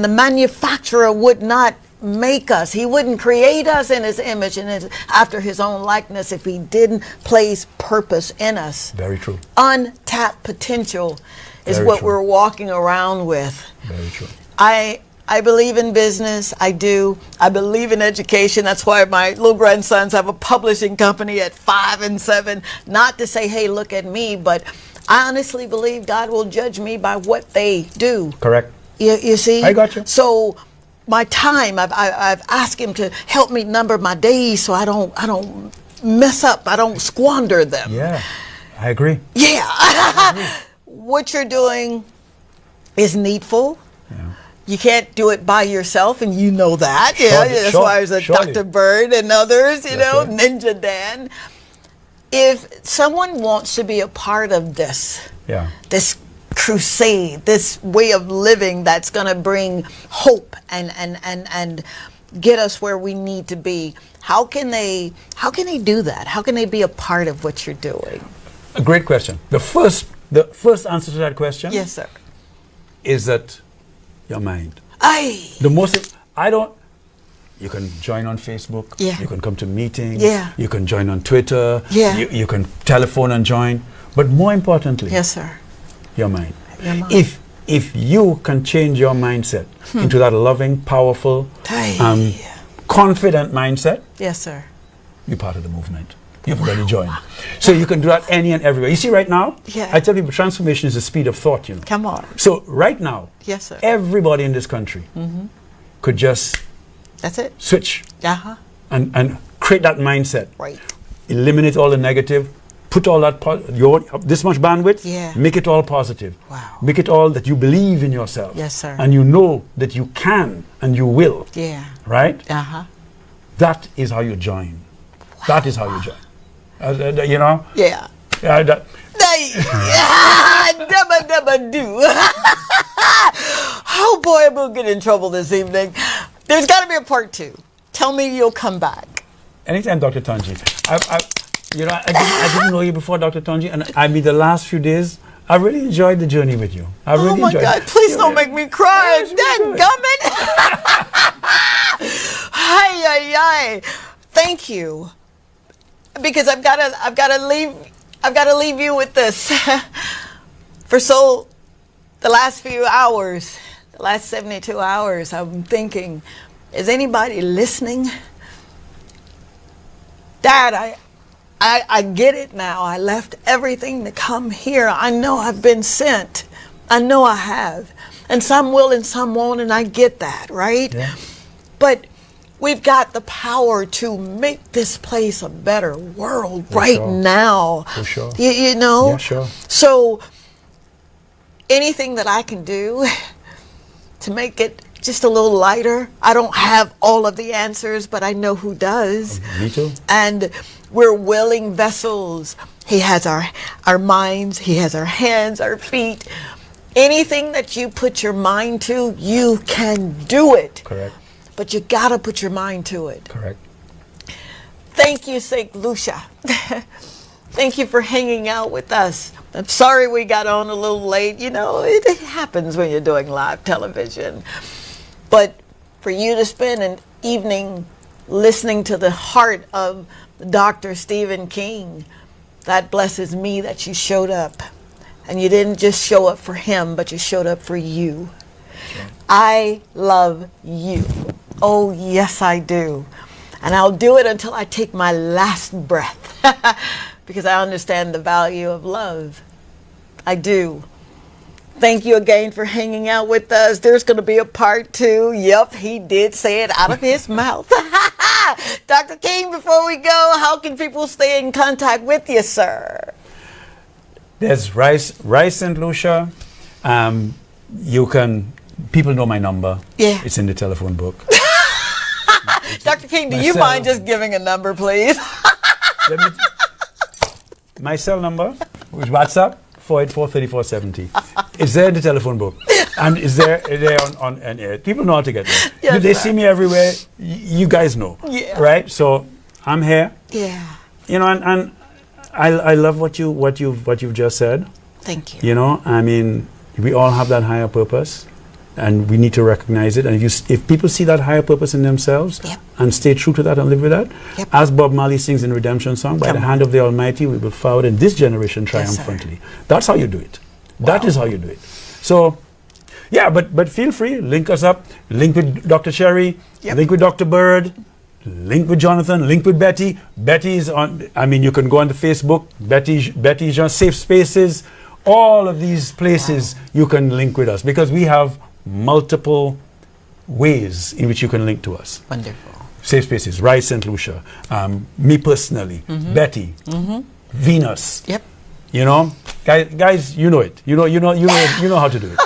Speaker 1: the manufacturer would not make us. He wouldn't create us in his image and after his own likeness if he didn't place purpose in us.
Speaker 2: Very true.
Speaker 1: Untapped potential is
Speaker 2: Very
Speaker 1: what
Speaker 2: true.
Speaker 1: we're walking around with.
Speaker 2: Very true.
Speaker 1: I believe in business. I do. I believe in education. That's why my little grandsons have a publishing company at 5 and 7. Not to say, hey, look at me, but I honestly believe God will judge me by what they do.
Speaker 2: Correct.
Speaker 1: You see?
Speaker 2: I got you.
Speaker 1: So my time, I've asked him to help me number my days so I don't mess up. I don't squander them.
Speaker 2: Yeah. I agree.
Speaker 1: Yeah. What you're doing is needful.
Speaker 2: Yeah.
Speaker 1: You can't do it by yourself, and you know that. Yeah,
Speaker 2: Surely,
Speaker 1: that's
Speaker 2: sure,
Speaker 1: why there's a
Speaker 2: surely.
Speaker 1: Dr. Bird and others,
Speaker 2: That's
Speaker 1: know,
Speaker 2: right.
Speaker 1: Ninja Dan. If someone wants to be a part of this,
Speaker 2: Yeah.
Speaker 1: this crusade, this way of living that's going to bring hope and get us where we need to be, how can they do that? How can they be a part of what you're doing?
Speaker 2: A great question. The first answer to that question
Speaker 1: Yes, sir.
Speaker 2: is that your mind.
Speaker 1: Aye.
Speaker 2: You can join on Facebook.
Speaker 1: Yeah.
Speaker 2: You can come to meetings.
Speaker 1: Yeah.
Speaker 2: You can join on Twitter.
Speaker 1: Yeah.
Speaker 2: You can telephone and join. But more importantly,
Speaker 1: Yes, sir.
Speaker 2: your mind.
Speaker 1: Your mind.
Speaker 2: If you can change your mindset into that loving, powerful,
Speaker 1: Aye.
Speaker 2: confident mindset,
Speaker 1: Yes, sir.
Speaker 2: you're part of the movement. You've already joined. So you can do that any and everywhere. You see right now,
Speaker 1: Yeah.
Speaker 2: I tell people transformation is the speed of thought,
Speaker 1: Come on.
Speaker 2: So right now,
Speaker 1: Yes, sir.
Speaker 2: everybody in this country could just
Speaker 1: That's it.
Speaker 2: switch
Speaker 1: Uh-huh.
Speaker 2: and create that mindset.
Speaker 1: Right.
Speaker 2: Eliminate all the negative, put all that, this much bandwidth,
Speaker 1: Yeah.
Speaker 2: make it all positive.
Speaker 1: Wow.
Speaker 2: Make it all that you believe in yourself.
Speaker 1: Yes, sir.
Speaker 2: And you know that you can and you will.
Speaker 1: Yeah.
Speaker 2: Right?
Speaker 1: Uh-huh.
Speaker 2: That is how you join. That is how you join. You know?
Speaker 1: Yeah.
Speaker 2: That,
Speaker 1: Dabba do. Oh boy, I'm gonna get in trouble this evening. There's got to be a part 2. Tell me you'll come back.
Speaker 2: anytime, Dr. Tongie. I didn't know you before, Dr. Tongie, and I mean the last few days, I really enjoyed the journey with you. I really
Speaker 1: Oh my
Speaker 2: enjoyed
Speaker 1: God!
Speaker 2: it.
Speaker 1: Please don't make me cry.
Speaker 2: Yeah, it's
Speaker 1: Dadgummit. Hi. Thank you. Because I've gotta leave you with this. For the last few hours, the last 72 hours, I'm thinking, is anybody listening? Dad, I get it now. I left everything to come here. I know I've been sent. I know I have. And some will and some won't, and I get that, right?
Speaker 2: Yeah.
Speaker 1: But we've got the power to make this place a better world
Speaker 2: For
Speaker 1: right
Speaker 2: sure.
Speaker 1: now.
Speaker 2: For sure.
Speaker 1: You know?
Speaker 2: Yeah, sure.
Speaker 1: So anything that I can do to make it just a little lighter. I don't have all of the answers, but I know who does.
Speaker 2: Me too.
Speaker 1: And we're willing vessels. He has our minds, he has our hands, our feet. Anything that you put your mind to, you can do it.
Speaker 2: Correct.
Speaker 1: But you gotta put your mind to it.
Speaker 2: Correct.
Speaker 1: Thank you, Saint Lucia. Thank you for hanging out with us. I'm sorry we got on a little late. You know, it happens when you're doing live television. But for you to spend an evening listening to the heart of Dr. Stephen King, that blesses me that you showed up. And you didn't just show up for him, but you showed up for you. Sure. I love you. Oh, yes, I do. And I'll do it until I take my last breath. Because I understand the value of love. I do. Thank you again for hanging out with us. There's going to be a part 2. Yep, he did say it out of his mouth. Dr. King, before we go, how can people stay in contact with you, sir?
Speaker 2: There's Rice Saint Lucia. People know my number.
Speaker 1: Yeah.
Speaker 2: It's in the telephone book.
Speaker 1: Dr. King, do you mind just giving a number, please?
Speaker 2: My cell number, which is WhatsApp, 484-3470. It's there in the telephone book. And it's there on air. People know how to get there.
Speaker 1: Yes,
Speaker 2: they see me everywhere. You guys know.
Speaker 1: Yeah.
Speaker 2: Right? So I'm here.
Speaker 1: Yeah.
Speaker 2: You know, and I love what you've just said.
Speaker 1: Thank you.
Speaker 2: You know, I mean, we all have that higher purpose. And we need to recognize it. And if people see that higher purpose in themselves,
Speaker 1: yep,
Speaker 2: and stay true to that and live with that,
Speaker 1: yep,
Speaker 2: as Bob Marley sings in Redemption Song, by the hand of the Almighty, we will forward in this generation triumphantly. Yes, that's how you do it. Wow. That is how you do it. So, yeah, but feel free, link us up, link with Dr. Sherry, yep, link with Dr. Bird, link with Jonathan, link with Betty. Betty is on, I mean, you can go on the Facebook, Betty's on Safe Spaces, all of these places, wow, you can link with us because we have multiple ways in which you can link to us.
Speaker 1: Wonderful.
Speaker 2: Safe Spaces, Rice Saint Lucia, me personally, Betty, Venus.
Speaker 1: Yep.
Speaker 2: You know, guys, you know it. You know how to do it.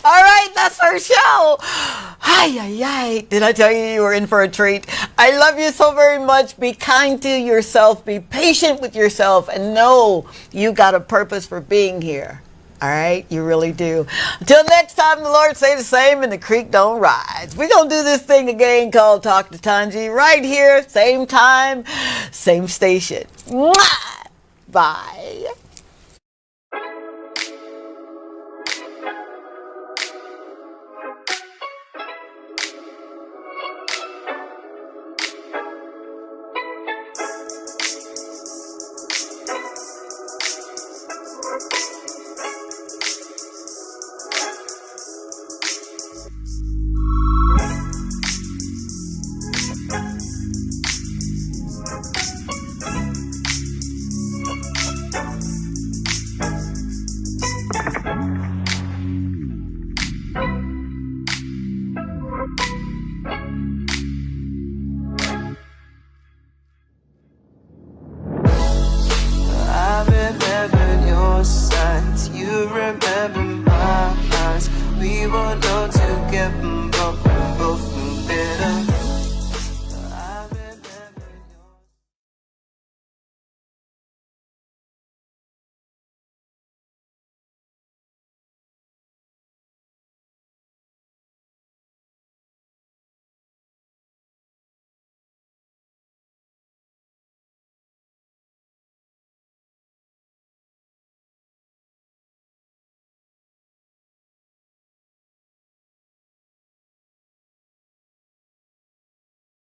Speaker 1: All right, that's our show. Hi. Did I tell you were in for a treat? I love you so very much. Be kind to yourself. Be patient with yourself, and know you got a purpose for being here. All right, you really do. Until next time, the Lord say the same and the creek don't rise. We're going to do this thing again called Talk to Tongie right here, same time, same station. Mwah! Bye.
Speaker 9: You remember my eyes. We were known to get